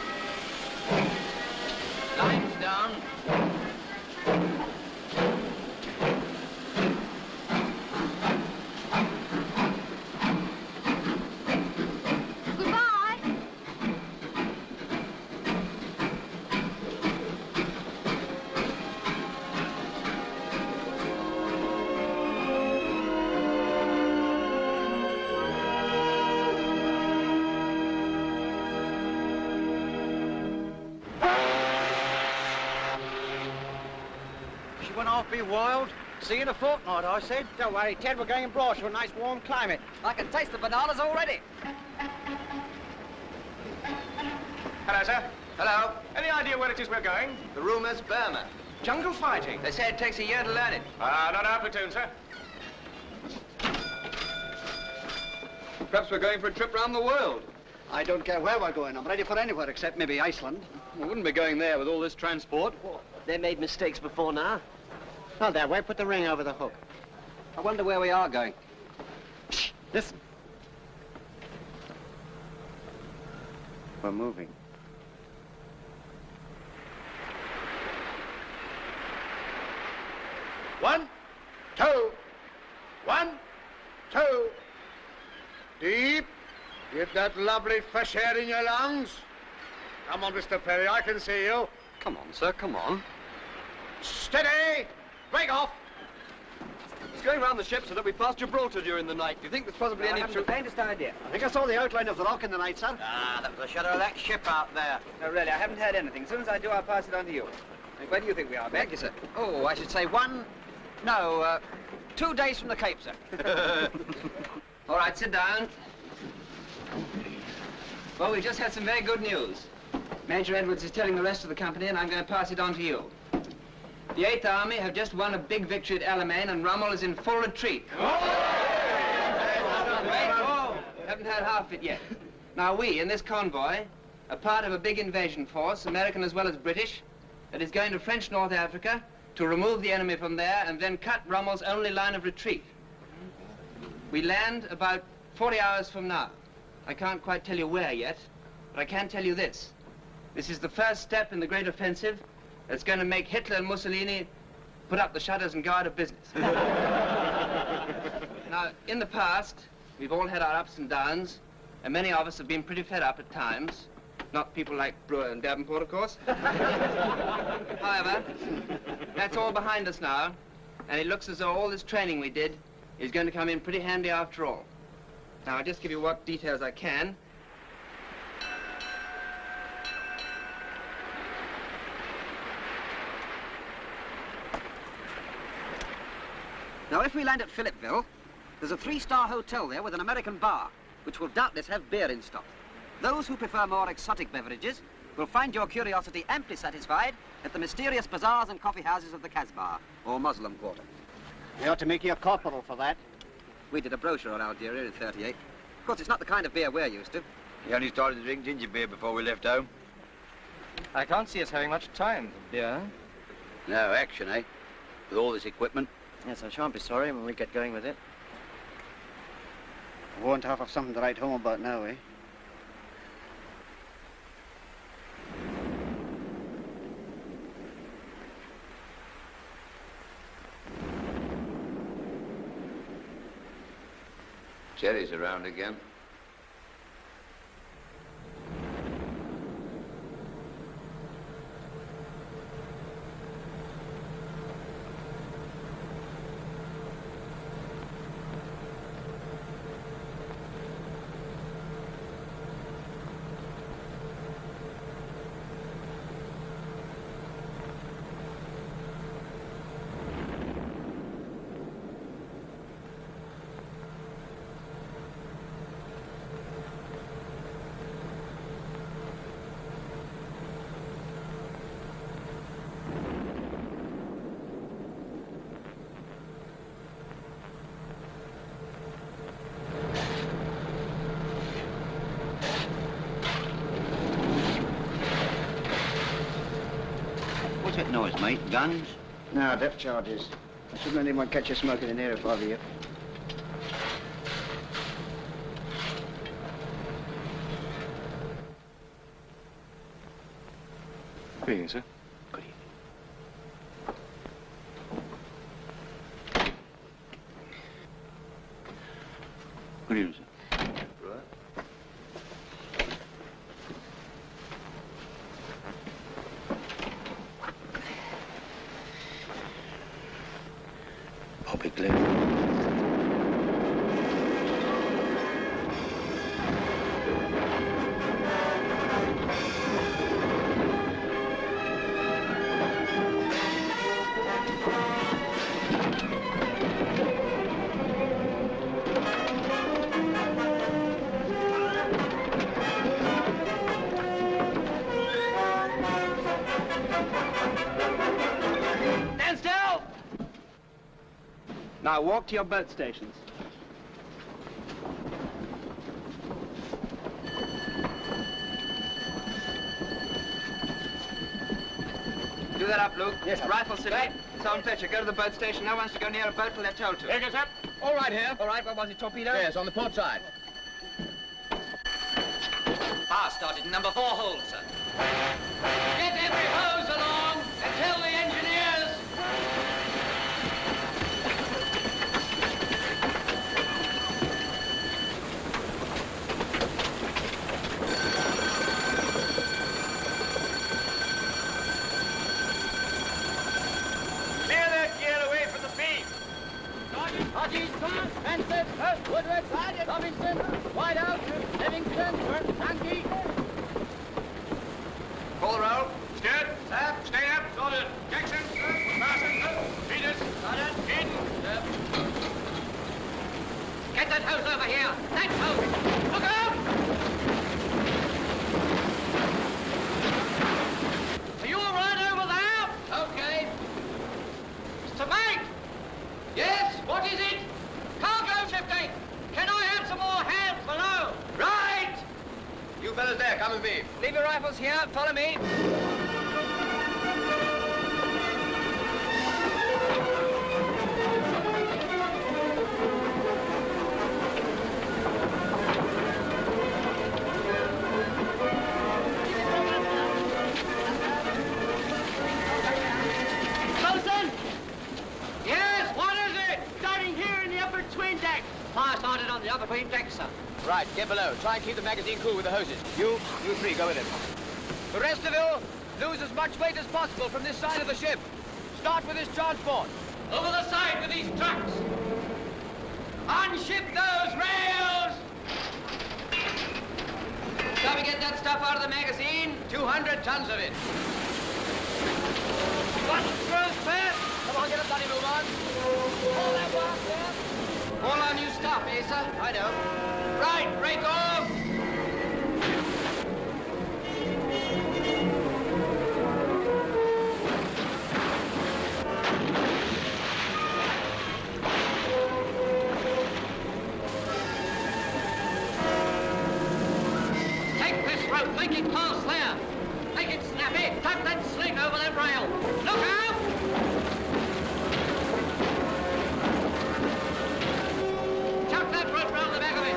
[SPEAKER 6] Lines down.
[SPEAKER 12] Goodbye.
[SPEAKER 2] She went off be wild. See you in a fortnight, I said.
[SPEAKER 1] Don't worry, Ted, we're going abroad to a nice warm climate.
[SPEAKER 11] I can taste the bananas already.
[SPEAKER 22] Hello, sir.
[SPEAKER 11] Hello.
[SPEAKER 22] Any idea where it is we're going?
[SPEAKER 11] The rumour's Burma.
[SPEAKER 22] Jungle fighting.
[SPEAKER 11] They say it takes a year to learn it.
[SPEAKER 22] Not our platoon, sir.
[SPEAKER 1] Perhaps we're going for a trip round the world.
[SPEAKER 13] I don't care where we're going. I'm ready for anywhere except maybe Iceland.
[SPEAKER 1] We wouldn't be going there with all this transport.
[SPEAKER 14] They made mistakes before now.
[SPEAKER 2] Oh, there, wait, put the ring over the hook.
[SPEAKER 13] I wonder where we are going.
[SPEAKER 2] Shh, listen. We're moving.
[SPEAKER 3] One, two. 1, 2. Deep. Get that lovely fresh air in your lungs. Come on, Mr. Perry, I can see you.
[SPEAKER 1] Come on, sir, come on.
[SPEAKER 3] Steady. Break off.
[SPEAKER 1] It's going round the ship so that we pass Gibraltar during the night. Do you think there's possibly any...
[SPEAKER 11] I haven't the faintest idea.
[SPEAKER 13] I think I saw the outline of the rock in the night, sir.
[SPEAKER 3] Ah, that was the shadow of that ship out there.
[SPEAKER 11] No, really, I haven't heard anything. As soon as I do, I'll pass it on to you. Where do you think we are, Ben?
[SPEAKER 13] Thank you, sir. Oh, I should say 2 days from the Cape, sir.
[SPEAKER 11] All right, sit down. Well, we've just had some very good news. Major Edwards is telling the rest of the company, and I'm going to pass it on to you. The 8th Army have just won a big victory at Alamein, and Rommel is in full retreat. Wait, haven't heard half of it yet. Now, we, in this convoy, are part of a big invasion force, American as well as British, that is going to French North Africa to remove the enemy from there and then cut Rommel's only line of retreat. We land about 40 hours from now. I can't quite tell you where yet, but I can tell you this. This is the first step in the great offensive that's going to make Hitler and Mussolini put up the shutters and go out of business. Now, in the past, we've all had our ups and downs, and many of us have been pretty fed up at times. Not people like Brewer and Davenport, of course. However, that's all behind us now, and it looks as though all this training we did is going to come in pretty handy after all. Now, I'll just give you what details I can.
[SPEAKER 13] Now, if we land at Philippeville, there's a 3-star hotel there with an American bar, which will doubtless have beer in stock. Those who prefer more exotic beverages will find your curiosity amply satisfied at the mysterious bazaars and coffee houses of the Casbah, or Muslim Quarter.
[SPEAKER 2] We ought to make you a corporal for that.
[SPEAKER 13] We did a brochure on Algeria in '38. Of course, it's not the kind of beer we're used to.
[SPEAKER 3] He only started to drink ginger beer before we left home.
[SPEAKER 16] I can't see us having much time for beer.
[SPEAKER 3] No, action, eh? With all this equipment.
[SPEAKER 2] Yes, I shan't be sorry when we get going with it. I won't have something to write home about now, eh?
[SPEAKER 9] Jerry's around again.
[SPEAKER 13] Mate, guns?
[SPEAKER 2] No, depth charges. I shouldn't let anyone catch you smoking in here if I were you.
[SPEAKER 22] Good evening, sir.
[SPEAKER 5] Good evening.
[SPEAKER 13] Good evening, sir.
[SPEAKER 5] Bobby Glendon.
[SPEAKER 11] Stand still! Now walk to your boat stations. Do that up, Luke.
[SPEAKER 2] Yes, sir.
[SPEAKER 11] Rifle city. Someone fetcher. Go to the boat station. No one wants to go near a boat till they're told to.
[SPEAKER 1] Here goes up.
[SPEAKER 11] All right, here. All right, what was it, torpedo?
[SPEAKER 1] Yes, on the port side.
[SPEAKER 4] Fire started in number 4 hold, sir.
[SPEAKER 6] Get every hose along and tell the engineers.
[SPEAKER 1] Clear that gear away from the beam.
[SPEAKER 6] Hotties, Thomas, Spencer, Woodward, Sergeant, Robinson, Whiteout, Livingston, Sankey.
[SPEAKER 1] Pull the roll. Steered. Sir. Stay up. Sorted. Jackson. Parson. Peters. Sergeant. Eden.
[SPEAKER 6] Get that hose over here. That hose. Look out! Are you all right over there? Okay. Mr. Mate! Yes, what is it? Cargo shifting. Can I have some more hands below? Right!
[SPEAKER 1] You fellas there, come with me.
[SPEAKER 11] Leave your rifles here. Follow me.
[SPEAKER 6] Wilson! Yes, what is it? Starting here in the upper twin deck. Fire started on the upper twin deck, sir.
[SPEAKER 11] Right, get below. Try and keep the magazine cool with the hoses. You three, go with him. The rest of you, lose as much weight as possible from this side of the ship. Start with this transport.
[SPEAKER 6] Over the side with these trucks. Unship those rails.
[SPEAKER 11] Shall we get that stuff out of the magazine? 200 tons of it.
[SPEAKER 6] One screws fast.
[SPEAKER 11] Come on, get a bloody move on.
[SPEAKER 6] All that work there.
[SPEAKER 11] All our new stuff, eh, sir? I know. Right, break off.
[SPEAKER 6] Take this rope, make it fast there. Make it snappy. Tuck that sling over that rail. Look out! Chuck that rope round the back of it.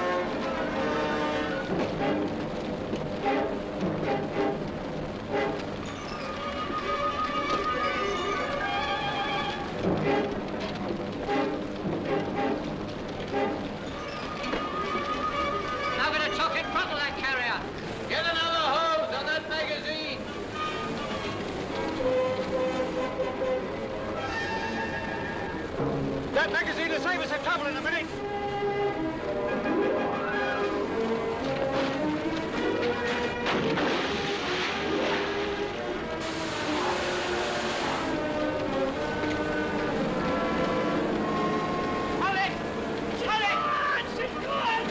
[SPEAKER 6] Now get a chuck in front of that carrier. Get another hose on that magazine.
[SPEAKER 1] That magazine will save us some trouble in a minute.
[SPEAKER 6] Hold it! Hold it! She's good!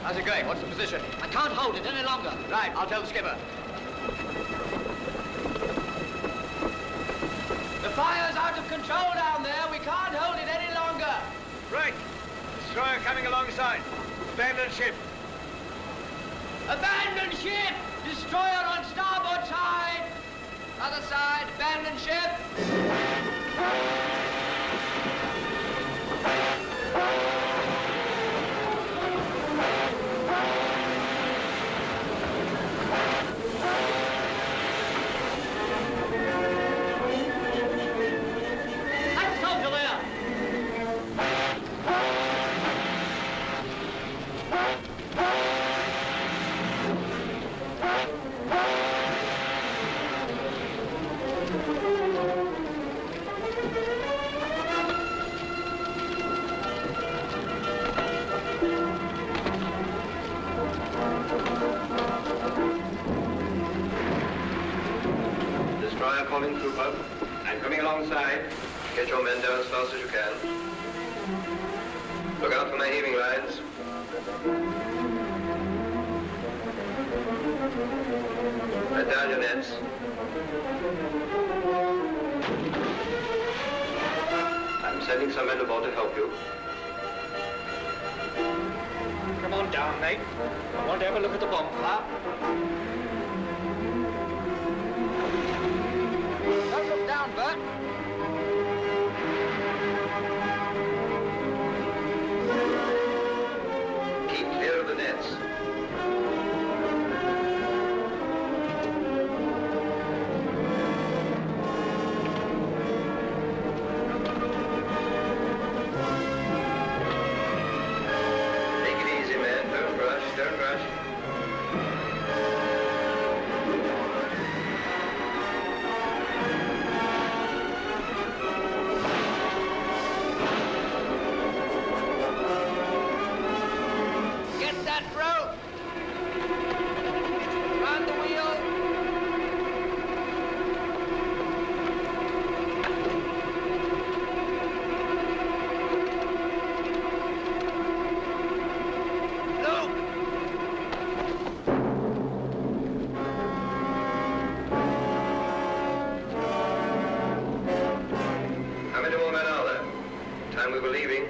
[SPEAKER 4] How's it going? What's the position?
[SPEAKER 6] I can't hold it any longer.
[SPEAKER 4] Right, I'll tell the skipper.
[SPEAKER 11] The fire's out of control down there. We can't hold it any longer.
[SPEAKER 1] Right. Destroyer coming alongside. Abandon ship.
[SPEAKER 11] Abandon ship! Destroyer on starboard side! Other side, abandon ship!
[SPEAKER 6] That's soldier there!
[SPEAKER 8] Destroyer calling trooper. I'm coming alongside. Get your men down as fast as you can. Look out for my heaving lines. Let down your nets. I'm sending some men aboard to help you.
[SPEAKER 1] Come on down, mate. I want to have a look at the bomb flap.
[SPEAKER 11] Don't look down, Bert.
[SPEAKER 8] Keep clear of the nets. Take it easy, man. Don't rush, don't rush.
[SPEAKER 11] Get that rope! Round the wheel! Look!
[SPEAKER 8] How many more men are there? Time we were leaving.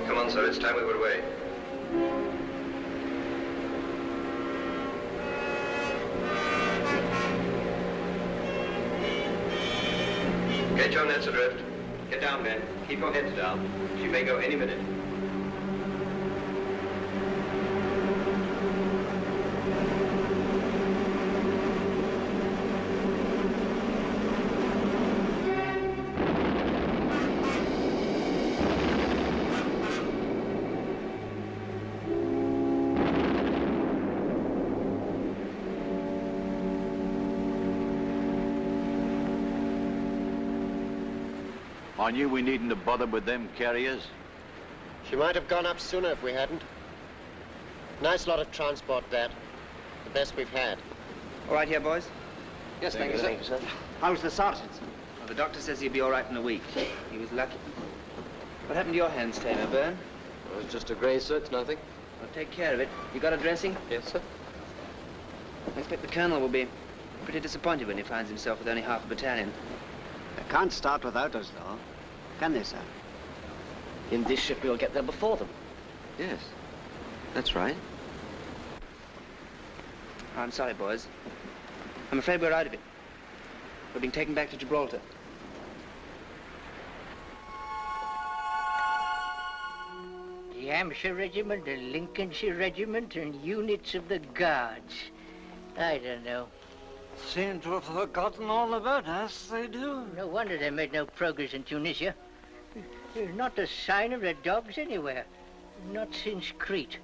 [SPEAKER 8] Come on, sir, it's time we were away. Get your nets adrift. Get down, men. Keep your heads down. She may go any minute.
[SPEAKER 3] I knew we needn't have bothered with them carriers.
[SPEAKER 20] She might have gone up sooner if we hadn't. Nice lot of transport, that. The best we've had.
[SPEAKER 11] All right here, boys?
[SPEAKER 14] Yes, thank you, sir. Thank you, sir.
[SPEAKER 13] How's the sergeant?
[SPEAKER 11] Well, the doctor says he'll be all right in a week. He was lucky. What happened to your hands, Taylor? Burn?
[SPEAKER 22] It was just a graze, sir. It's nothing.
[SPEAKER 11] Well, take care of it. You got a dressing?
[SPEAKER 22] Yes, sir.
[SPEAKER 11] I expect the colonel will be pretty disappointed when he finds himself with only half a battalion.
[SPEAKER 13] They can't start without us, though. Can they, sir?
[SPEAKER 14] In this ship, we'll get there before them.
[SPEAKER 22] Yes, that's right.
[SPEAKER 11] I'm sorry, boys. I'm afraid we're out of it. We're being taken back to Gibraltar.
[SPEAKER 15] The Hampshire Regiment, the Lincolnshire Regiment, and units of the Guards. I don't know. Seem to have forgotten all about us, they do. No wonder they made no progress in Tunisia. There's not a sign of the dogs anywhere. Not since Crete.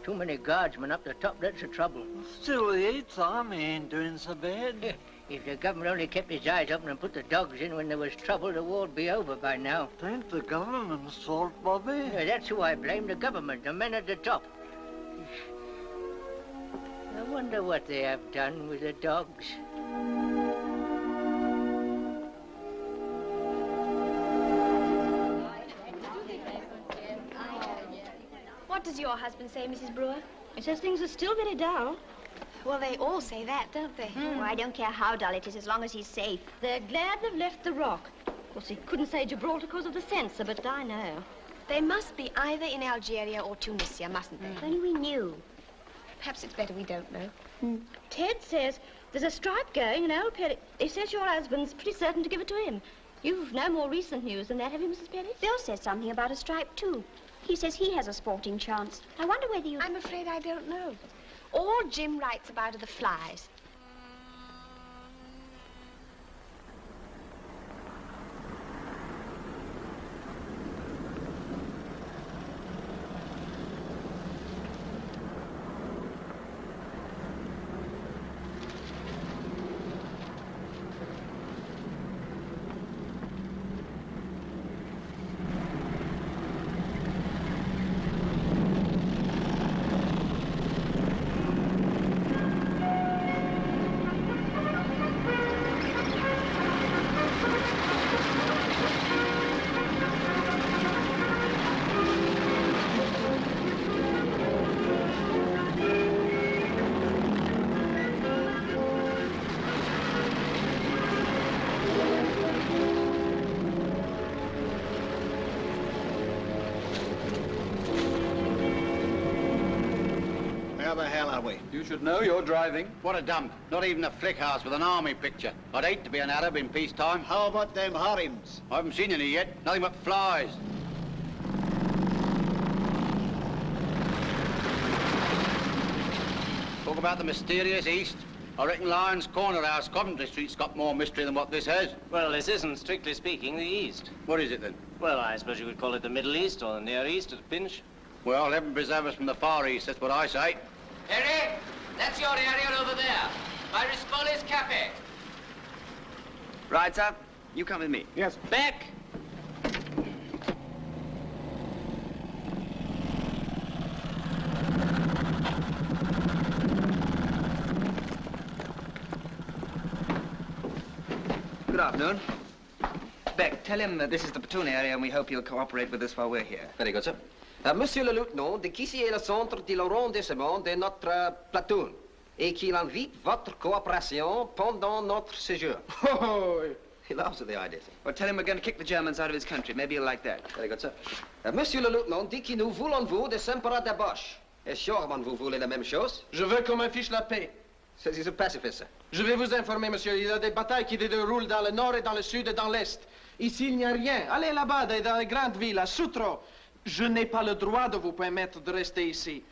[SPEAKER 15] Too many guardsmen up the top, that's the trouble. Still, the 8th Army ain't doing so bad. If the government only kept its eyes open and put the dogs in when there was trouble, the war'd be over by now. It ain't the government's fault, Bobby. Yeah, that's who I blame, the government, the men at the top. I wonder what they have done with the dogs.
[SPEAKER 17] What does your husband say, Mrs. Brewer? He says things are still very dull. Well, they all say that, don't they?
[SPEAKER 12] Oh, I don't care how dull it is, as long as he's safe.
[SPEAKER 17] They're glad they've left the Rock. Of course, he couldn't say Gibraltar because of the censor, but I know.
[SPEAKER 12] They must be either in Algeria or Tunisia, mustn't they? If only we knew. Perhaps it's better we don't know.
[SPEAKER 17] Ted says there's a strike going, and old Perry... He says your husband's pretty certain to give it to him. You've no more recent news than that, have you, Mrs. Perry?
[SPEAKER 12] Bill says something about a strike, too. He says he has a sporting chance. I wonder whether you... I'm afraid I don't know. All Jim writes about are the flies.
[SPEAKER 3] How the hell are we?
[SPEAKER 9] You should know you're driving.
[SPEAKER 3] What a dump. Not even a flick house with an army picture. I'd hate to be an Arab in peacetime.
[SPEAKER 2] How about them harims?
[SPEAKER 3] I haven't seen any yet. Nothing but flies. Talk about the mysterious East. I reckon Lyons Corner House, Coventry Street's got more mystery than what this has.
[SPEAKER 16] Well, this isn't, strictly speaking, the East.
[SPEAKER 3] What is it, then?
[SPEAKER 16] Well, I suppose you could call it the Middle East or the Near East at a pinch.
[SPEAKER 3] Well, heaven preserve us from the Far East, that's what I say.
[SPEAKER 11] Harry, that's your area over there. By Rispolis Cafe. Right, sir. You come with me.
[SPEAKER 9] Yes.
[SPEAKER 11] Back. Good afternoon. Beck, tell him that this is the platoon area and we hope he'll cooperate with us while we're here.
[SPEAKER 5] Very good, sir.
[SPEAKER 11] Monsieur le lieutenant, de qu'ici est le centre de l'arrondissement de notre platoon et qu'il invite votre coopération pendant notre séjour.
[SPEAKER 5] Oh, he laughs at the idea.
[SPEAKER 11] Well, tell him we're going to kick the Germans out of his country. Maybe he'll like that.
[SPEAKER 5] Very good, sir.
[SPEAKER 11] Monsieur le lieutenant dit que nous voulons vous des sympas de Bosch. Et sûrement vous voulez la même chose?
[SPEAKER 21] Je veux qu'on m'affiche la paix.
[SPEAKER 11] Says he's a pacifist, sir.
[SPEAKER 21] Je vais vous informer, monsieur. Il y a des batailles qui se déroulent dans le nord et dans le sud et dans l'est. Ici, il n'y a rien. Allez là-bas, dans les grandes villes, à Soutro. Je n'ai pas le droit de vous permettre de rester ici.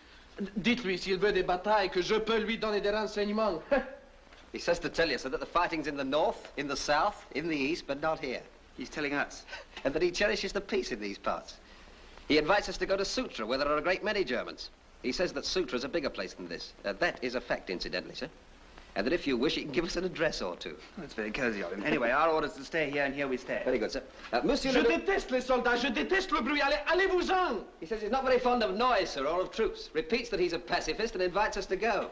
[SPEAKER 21] Dites-lui, s'il veut des batailles, que je peux lui donner des renseignements.
[SPEAKER 5] He says to tell you, sir, that the fighting's in the north, in the south, in the east, but not here.
[SPEAKER 11] He's telling us.
[SPEAKER 5] And that he cherishes the peace in these parts. He invites us to go to Sutra, where there are a great many Germans. He says that Sutra's a bigger place than this. That is a fact, incidentally, sir. And that if you wish, he can give us an address or two.
[SPEAKER 11] That's very cozy of him. Anyway, our orders to stay here, and here we stay.
[SPEAKER 5] Very good, sir. Monsieur
[SPEAKER 21] Je déteste les soldats. Je déteste le bruit. Allez-vous-en.
[SPEAKER 5] He says he's not very fond of noise, sir, or of troops. Repeats that he's a pacifist and invites us to go.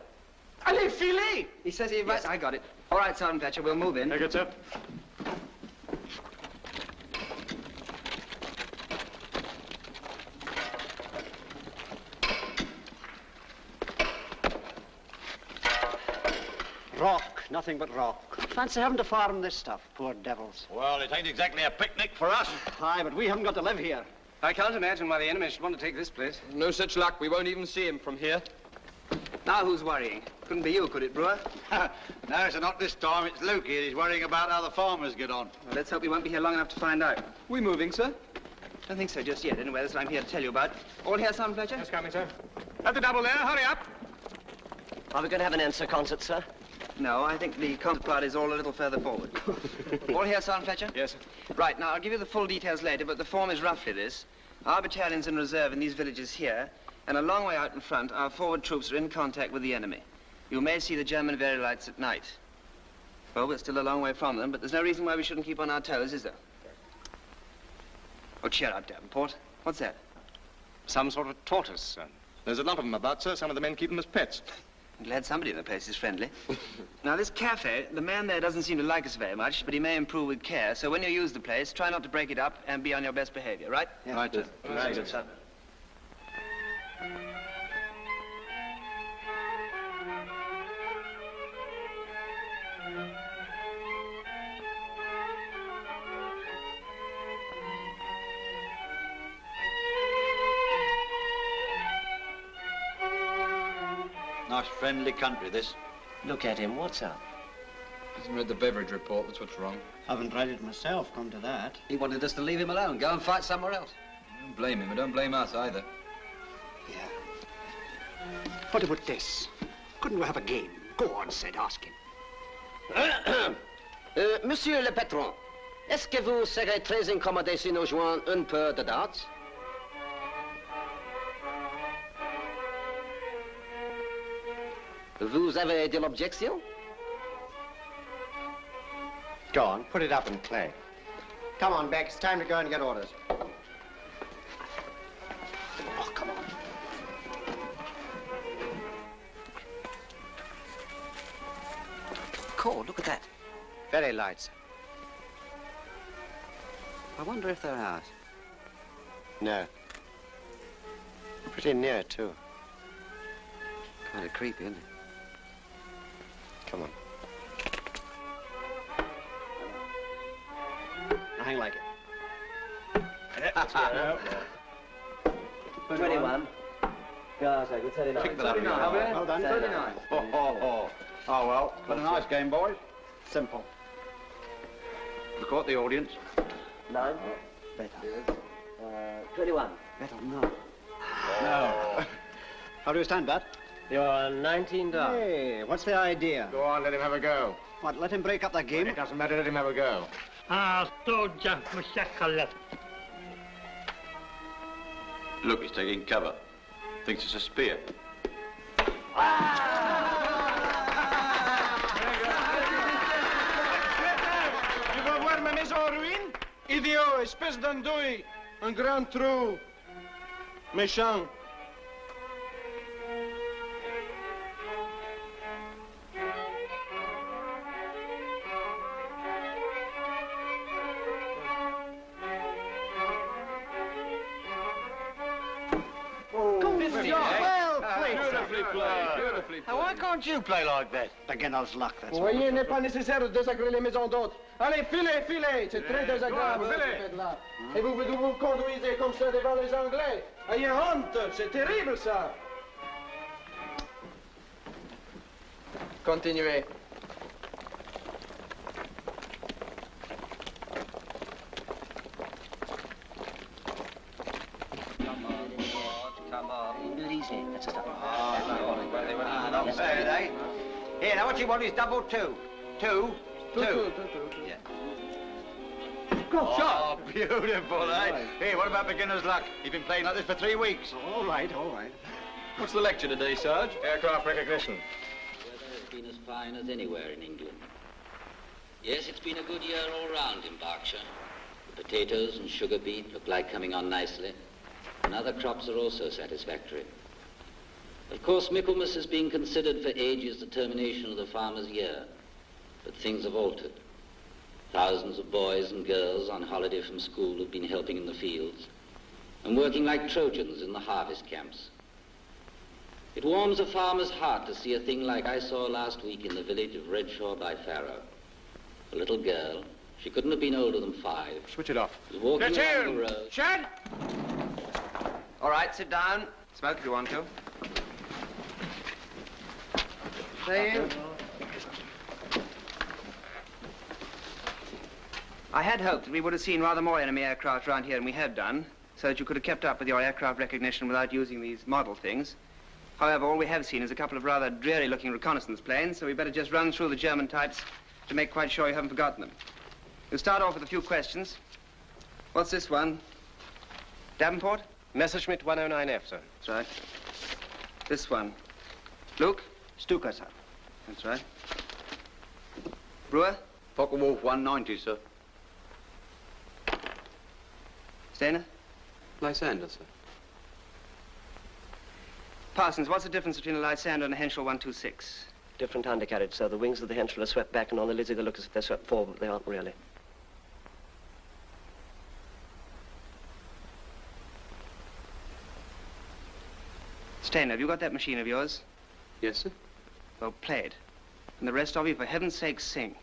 [SPEAKER 21] Allez, filez.
[SPEAKER 11] He says he invites... Yes, I got it. All right, Sergeant Fletcher, we'll move in.
[SPEAKER 21] Very good, sir.
[SPEAKER 2] Rock, nothing but rock. Fancy having to farm this stuff, poor devils.
[SPEAKER 3] Well, it ain't exactly a picnic for us.
[SPEAKER 2] Aye, but we haven't got to live here.
[SPEAKER 11] I can't imagine why the enemy should want to take this place.
[SPEAKER 21] No such luck. We won't even see him from here.
[SPEAKER 11] Now who's worrying? Couldn't be you, could it, Brewer?
[SPEAKER 3] No, sir, not this time. It's Lukey, and he's worrying about how the farmers get on.
[SPEAKER 11] Well, let's hope we won't be here long enough to find out. We moving, sir? Don't think so just yet. Anyway, that's what I'm here to tell you about. All here, Sergeant Fletcher?
[SPEAKER 21] Yes, coming, sir. At the double there. Hurry up.
[SPEAKER 14] Are we going to have an answer concert, sir?
[SPEAKER 11] No, I think the concert party is all a little further forward. All here, Sergeant Fletcher?
[SPEAKER 22] Yes, sir.
[SPEAKER 11] Right, now, I'll give you the full details later, but the form is roughly this. Our battalion's in reserve in these villages here, and a long way out in front, our forward troops are in contact with the enemy. You may see the German Verilights at night. Well, we're still a long way from them, but there's no reason why we shouldn't keep on our toes, is there? Oh, cheer up, Davenport. What's that?
[SPEAKER 22] Some sort of tortoise, sir. There's a lot of them about, sir. Some of the men keep them as pets.
[SPEAKER 11] I'm glad somebody in the place is friendly. Now, this cafe, the man there doesn't seem to like us very much, but he may improve with care. So when you use the place, try not to break it up and be on your best behavior, right?
[SPEAKER 22] Yeah. Right, sir.
[SPEAKER 11] Very good, sir.
[SPEAKER 3] Nice friendly country, this.
[SPEAKER 14] Look at him. What's up?
[SPEAKER 18] Hasn't read the beverage report. That's what's wrong.
[SPEAKER 2] Haven't read it myself, come to that.
[SPEAKER 5] He wanted us to leave him alone, go and fight somewhere else.
[SPEAKER 18] Don't blame him, but don't blame us either.
[SPEAKER 7] What about this? Couldn't we have a game? Go on, Sid, ask him.
[SPEAKER 14] Monsieur le patron, est-ce que vous serez très incommodé si nous jouons un peu de darts? Vous avez de l'objection?
[SPEAKER 20] Go on, put it up in clay. Come on, Beck, it's time to go and get orders.
[SPEAKER 7] Oh, come on.
[SPEAKER 5] Cool, look at that.
[SPEAKER 20] Very light, sir.
[SPEAKER 5] I wonder if they're ours.
[SPEAKER 20] No. Pretty near, too.
[SPEAKER 5] Kind of creepy, isn't it?
[SPEAKER 20] Come on.
[SPEAKER 2] Nothing like it.
[SPEAKER 14] Let's go. 21. Gosh, I could 39.
[SPEAKER 3] 39,
[SPEAKER 14] have we?
[SPEAKER 3] Well done.
[SPEAKER 14] 39.
[SPEAKER 3] Oh, well. But a nice game, boys.
[SPEAKER 2] Simple.
[SPEAKER 3] You caught the audience.
[SPEAKER 14] 9.
[SPEAKER 2] Better.
[SPEAKER 14] 21.
[SPEAKER 2] Better not. No. How do you stand, Bat?
[SPEAKER 14] You're 19 down.
[SPEAKER 2] Hey, what's the idea?
[SPEAKER 22] Go on, let him have a go.
[SPEAKER 2] What, let him break up the game?
[SPEAKER 22] It doesn't matter, let him have a go.
[SPEAKER 3] Look, he's taking cover. Thinks it's a spear.
[SPEAKER 21] Tu vas voir ma maison en ruine? Idiot, espèce d'andouille. Un grand trou. Méchant.
[SPEAKER 3] Why can't you play like that?
[SPEAKER 2] Beginner's luck, that's
[SPEAKER 21] Vous voyez, il n'est pas nécessaire de désagréer les maisons d'autres. Allez, filez, filez. C'est très désagréable ce que vous faites là. Et vous conduisez comme ça devant les Anglais. Ayez honte, c'est terrible ça. Continuez.
[SPEAKER 14] Come on. Do it easy. That's a stop.
[SPEAKER 3] Not bad, eh? Here, now what you want is double two. Two.
[SPEAKER 21] Yeah.
[SPEAKER 3] Good shot. Oh, beautiful, eh? Here, what about beginner's luck? You've been playing like this for 3 weeks.
[SPEAKER 2] All right, all right.
[SPEAKER 22] What's the lecture today, Sarge? Aircraft recognition.
[SPEAKER 19] Weather has been as fine as anywhere in England. Yes, it's been a good year all round in Berkshire. The potatoes and sugar beet look like coming on nicely, and other crops are also satisfactory. Of course, Michaelmas has been considered for ages the termination of the farmer's year, but things have altered. Thousands of boys and girls on holiday from school have been helping in the fields and working like Trojans in the harvest camps. It warms a farmer's heart to see a thing like I saw last week in the village of Redshaw by Farrow. A little girl, she couldn't have been older than 5.
[SPEAKER 22] Switch it off.
[SPEAKER 19] Was walking along the road.
[SPEAKER 21] Shut!
[SPEAKER 11] All right, sit down. Smoke if you want to. I had hoped that we would have seen rather more enemy aircraft around here than we have done, so that you could have kept up with your aircraft recognition without using these model things. However, all we have seen is a couple of rather dreary-looking reconnaissance planes, so we better just run through the German types to make quite sure you haven't forgotten them. We'll start off with a few questions. What's this one? Davenport?
[SPEAKER 22] Messerschmitt 109F, sir.
[SPEAKER 11] That's right. This one. Luke?
[SPEAKER 13] Stuka, sir.
[SPEAKER 11] That's right. Brewer?
[SPEAKER 3] Focke-Wulf 190, sir.
[SPEAKER 11] Stainer?
[SPEAKER 18] Lysander, sir.
[SPEAKER 11] Parsons, what's the difference between a Lysander and a Henschel 126?
[SPEAKER 14] Different undercarriage, sir. The wings of the Henschel are swept back, and on the Lizzie they look as if they're swept forward, but they aren't really.
[SPEAKER 11] Stainer, have you got that machine of yours?
[SPEAKER 18] Yes, sir.
[SPEAKER 11] Well, play it. And the rest of you, for heaven's sake, sing.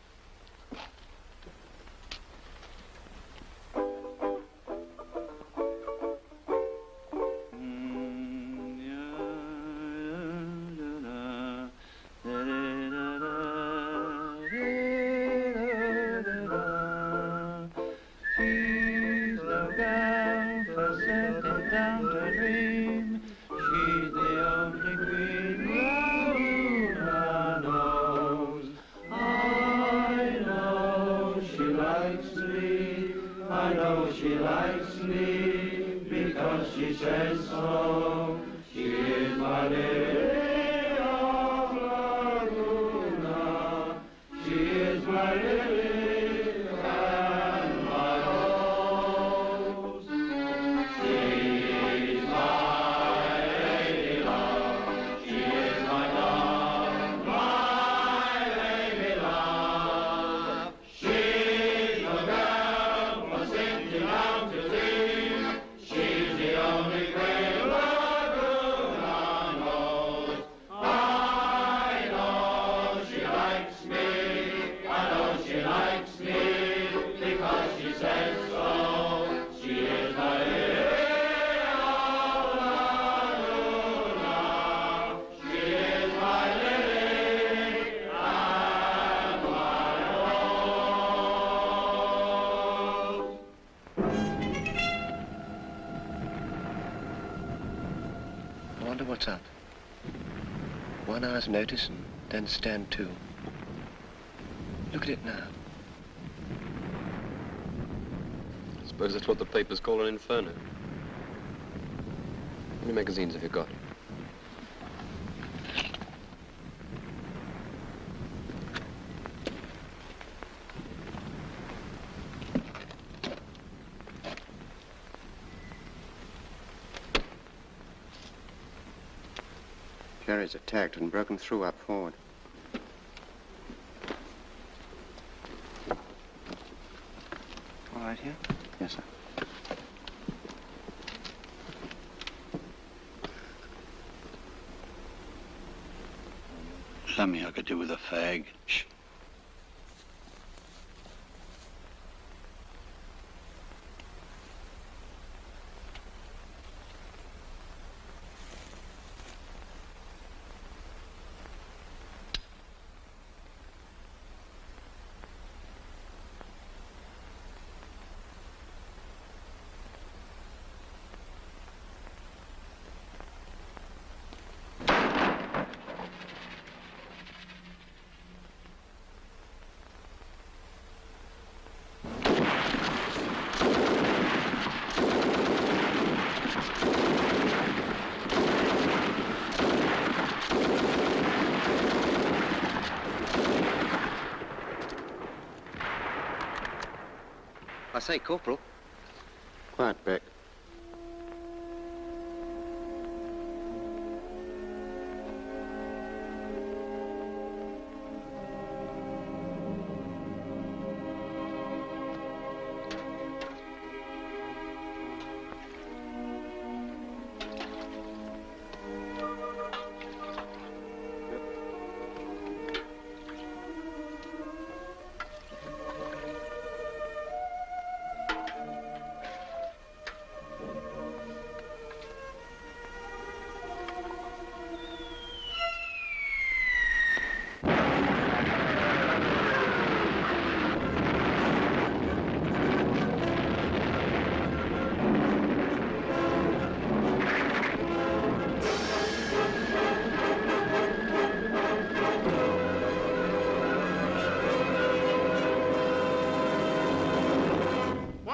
[SPEAKER 20] What's up? 1 hour's notice and then stand to. Look at it now.
[SPEAKER 18] I suppose that's what the papers call an inferno. How many magazines have you got?
[SPEAKER 20] Jerry's attacked and broken through up forward.
[SPEAKER 13] All right here?
[SPEAKER 20] Yes, sir.
[SPEAKER 3] Something I could do with a fag. Shh.
[SPEAKER 20] I say, Corporal. Quiet, Beck.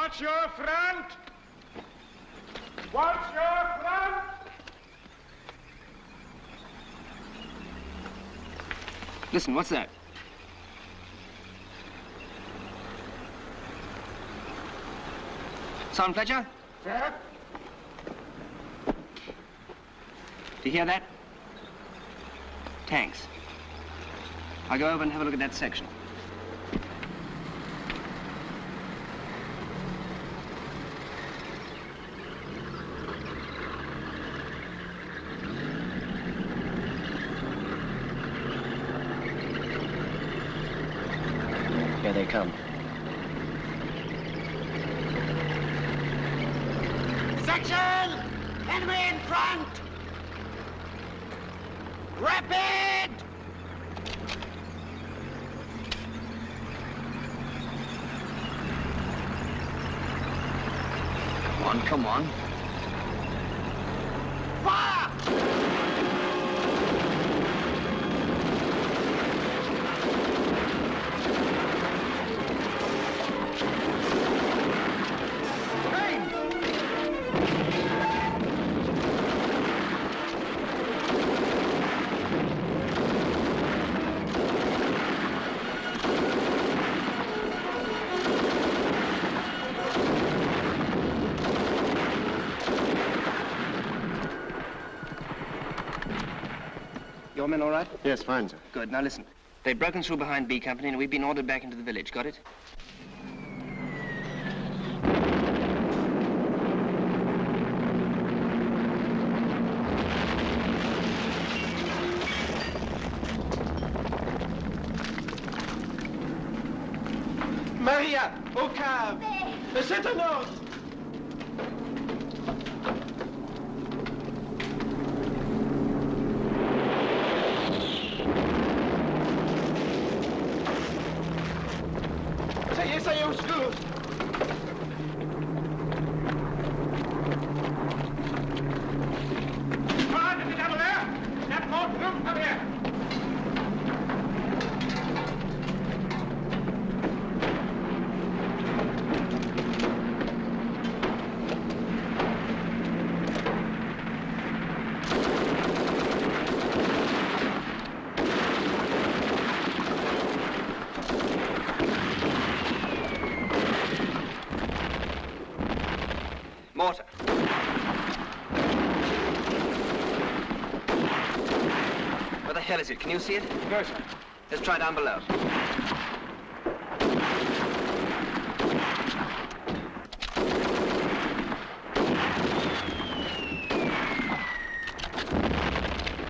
[SPEAKER 1] Watch your front! Watch your front!
[SPEAKER 11] Listen, what's that? Sergeant Fletcher?
[SPEAKER 1] Sir?
[SPEAKER 11] Do you hear that? Tanks. I'll go over and have a look at that section.
[SPEAKER 14] Here they come.
[SPEAKER 1] Section! Enemy in front! Rapid!
[SPEAKER 11] Come on, come on.
[SPEAKER 1] Fire!
[SPEAKER 11] Your men all right?
[SPEAKER 20] Yes, fine, sir.
[SPEAKER 11] Good. Now listen. They've broken through behind B Company and we've been ordered back into the village. Got it?
[SPEAKER 21] Maria, au cave! C'est un ordre! Ça y est, au secours!
[SPEAKER 1] Come on, down there! That boat, look, come here!
[SPEAKER 11] Mortar. Where the hell is it? Can you see it?
[SPEAKER 21] No, sir.
[SPEAKER 11] Let's try down below.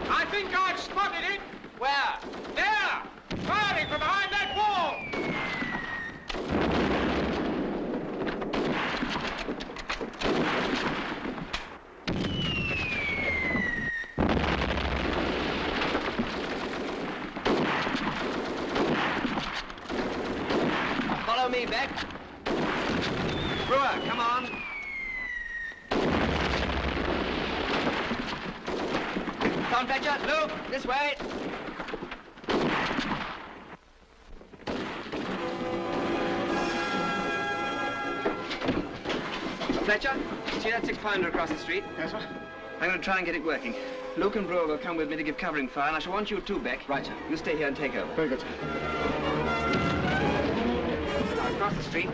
[SPEAKER 1] I think I've spotted it. Where? There! Firing from behind that wall!
[SPEAKER 11] Follow me, Beck. Brewer, come on. Tom Fletcher, Luke, this way. Fletcher, see that 6-pounder across the street?
[SPEAKER 21] Yes, sir.
[SPEAKER 11] I'm going to try and get it working. Luke and Brewer will come with me to give covering fire, and I shall want you too, Beck.
[SPEAKER 21] Right, sir.
[SPEAKER 11] You stay here and take over.
[SPEAKER 21] Very good, sir.
[SPEAKER 11] Now, across the street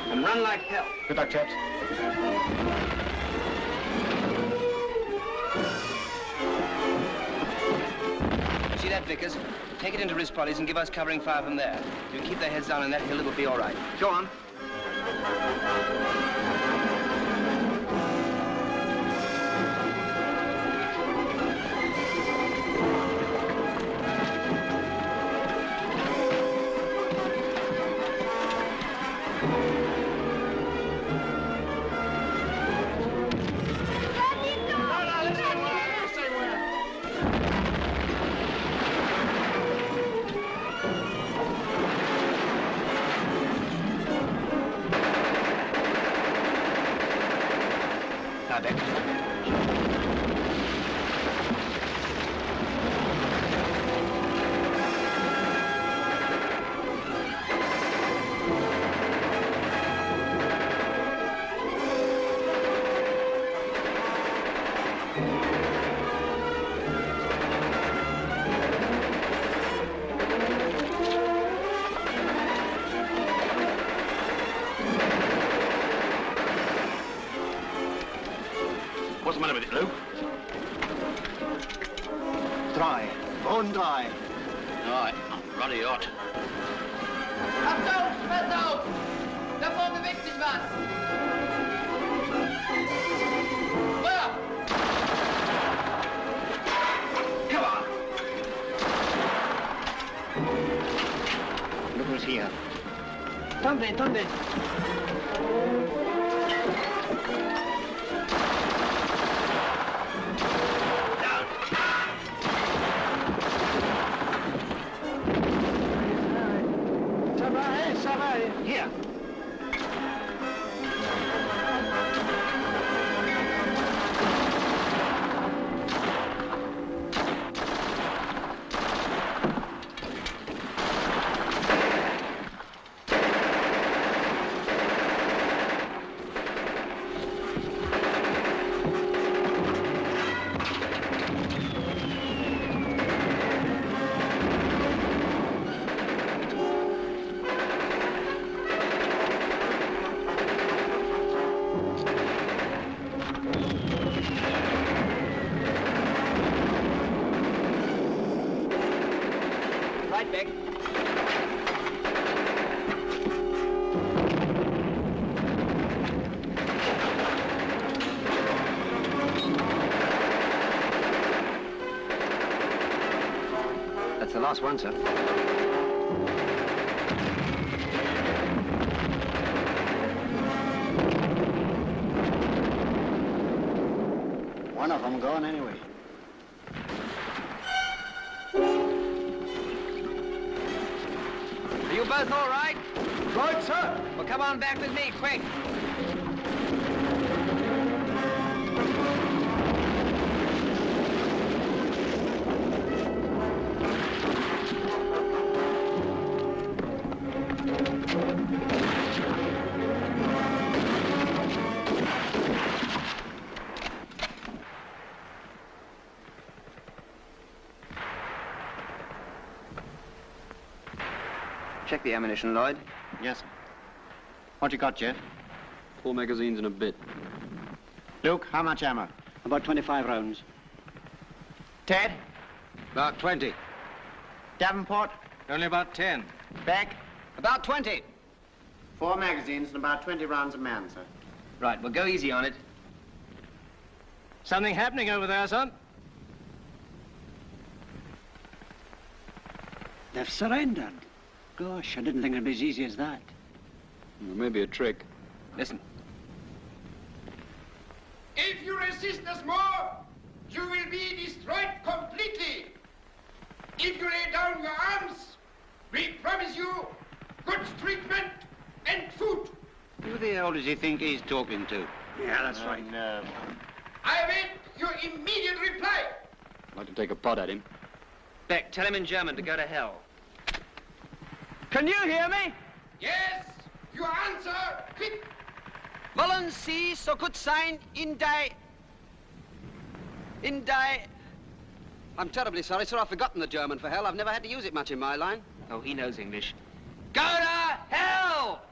[SPEAKER 11] and run like hell.
[SPEAKER 20] Good luck, chaps.
[SPEAKER 11] See that, Vickers? Take it into Rispolly's and give us covering fire from there. If you can keep their heads down on that hill, it'll be all right. Go on.
[SPEAKER 3] the matter with it, Luke?
[SPEAKER 2] Dry. Bone dry.
[SPEAKER 3] Right, ruddy hot.
[SPEAKER 4] Achtung! Pass auf! Davor bewegt sich was! Feuer!
[SPEAKER 3] Come on!
[SPEAKER 2] Look who's here.
[SPEAKER 15] Tombe, tombe. Ça va, here.
[SPEAKER 11] Right back.
[SPEAKER 5] That's the last one, sir.
[SPEAKER 2] One of them gone anyway.
[SPEAKER 11] Are you both all right?
[SPEAKER 21] Right, sir.
[SPEAKER 11] Well, come on back with me, quick.
[SPEAKER 18] Check the ammunition, Lloyd.
[SPEAKER 2] Yes, sir. What you got, Jeff?
[SPEAKER 18] 4 magazines and a bit.
[SPEAKER 2] Luke, how much ammo?
[SPEAKER 13] About 25 rounds.
[SPEAKER 2] Ted?
[SPEAKER 22] About 20.
[SPEAKER 2] Davenport?
[SPEAKER 16] Only about 10.
[SPEAKER 2] Beck?
[SPEAKER 11] About 20.
[SPEAKER 20] 4 magazines and about 20 rounds a man, sir.
[SPEAKER 11] Right, well, go easy on it.
[SPEAKER 16] Something happening over there, son?
[SPEAKER 13] They've surrendered. Gosh, I didn't think it'd be as easy as that.
[SPEAKER 18] Well, maybe a trick.
[SPEAKER 11] Listen.
[SPEAKER 1] If you resist us more, you will be destroyed completely. If you lay down your arms, we promise you good treatment and food.
[SPEAKER 3] Who the hell does he think he's talking to?
[SPEAKER 2] Yeah, that's right.
[SPEAKER 3] No.
[SPEAKER 1] I await your immediate reply.
[SPEAKER 18] I'd like to take a pot at him.
[SPEAKER 11] Beck, tell him in German to go to hell. Can you hear me?
[SPEAKER 1] Yes, your answer, quick.
[SPEAKER 11] Wollen Sie so gut sein in die...
[SPEAKER 18] I'm terribly sorry, sir. I've forgotten the German, for hell. I've never had to use it much in my line.
[SPEAKER 11] Oh, he knows English. Go to hell!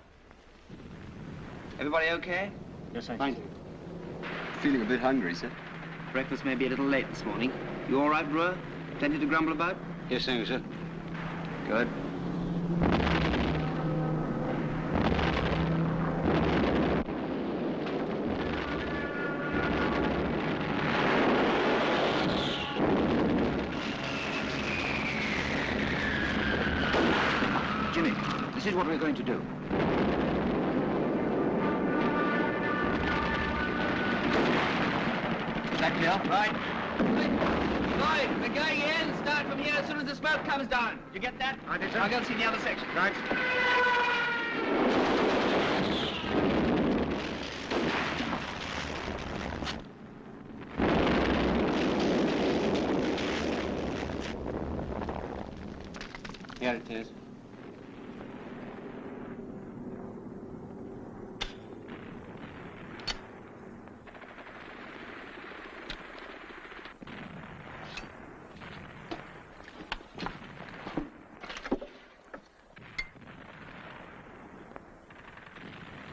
[SPEAKER 11] Everybody okay?
[SPEAKER 2] Yes, sir.
[SPEAKER 18] Thank you. Feeling a bit hungry, sir.
[SPEAKER 11] Breakfast may be a little late this morning. You all right, Brewer? Plenty to grumble about?
[SPEAKER 3] Yes, thank you, sir.
[SPEAKER 11] Good.
[SPEAKER 13] Jimmy, this is what we're going to do.
[SPEAKER 11] Is that clear? Right. Lloyd, we're going in. Start from here as soon as the smoke comes down. You get that?
[SPEAKER 2] I did, sir.
[SPEAKER 11] I'll go and see the other section.
[SPEAKER 2] Right.
[SPEAKER 16] Here it is.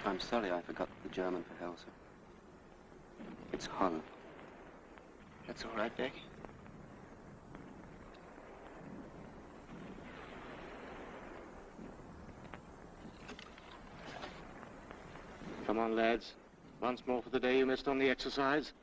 [SPEAKER 5] I'm sorry I forgot the German, for hell, sir. It's Hull.
[SPEAKER 22] That's all right, Beck. Come on, lads. Once more for the day you missed on the exercise.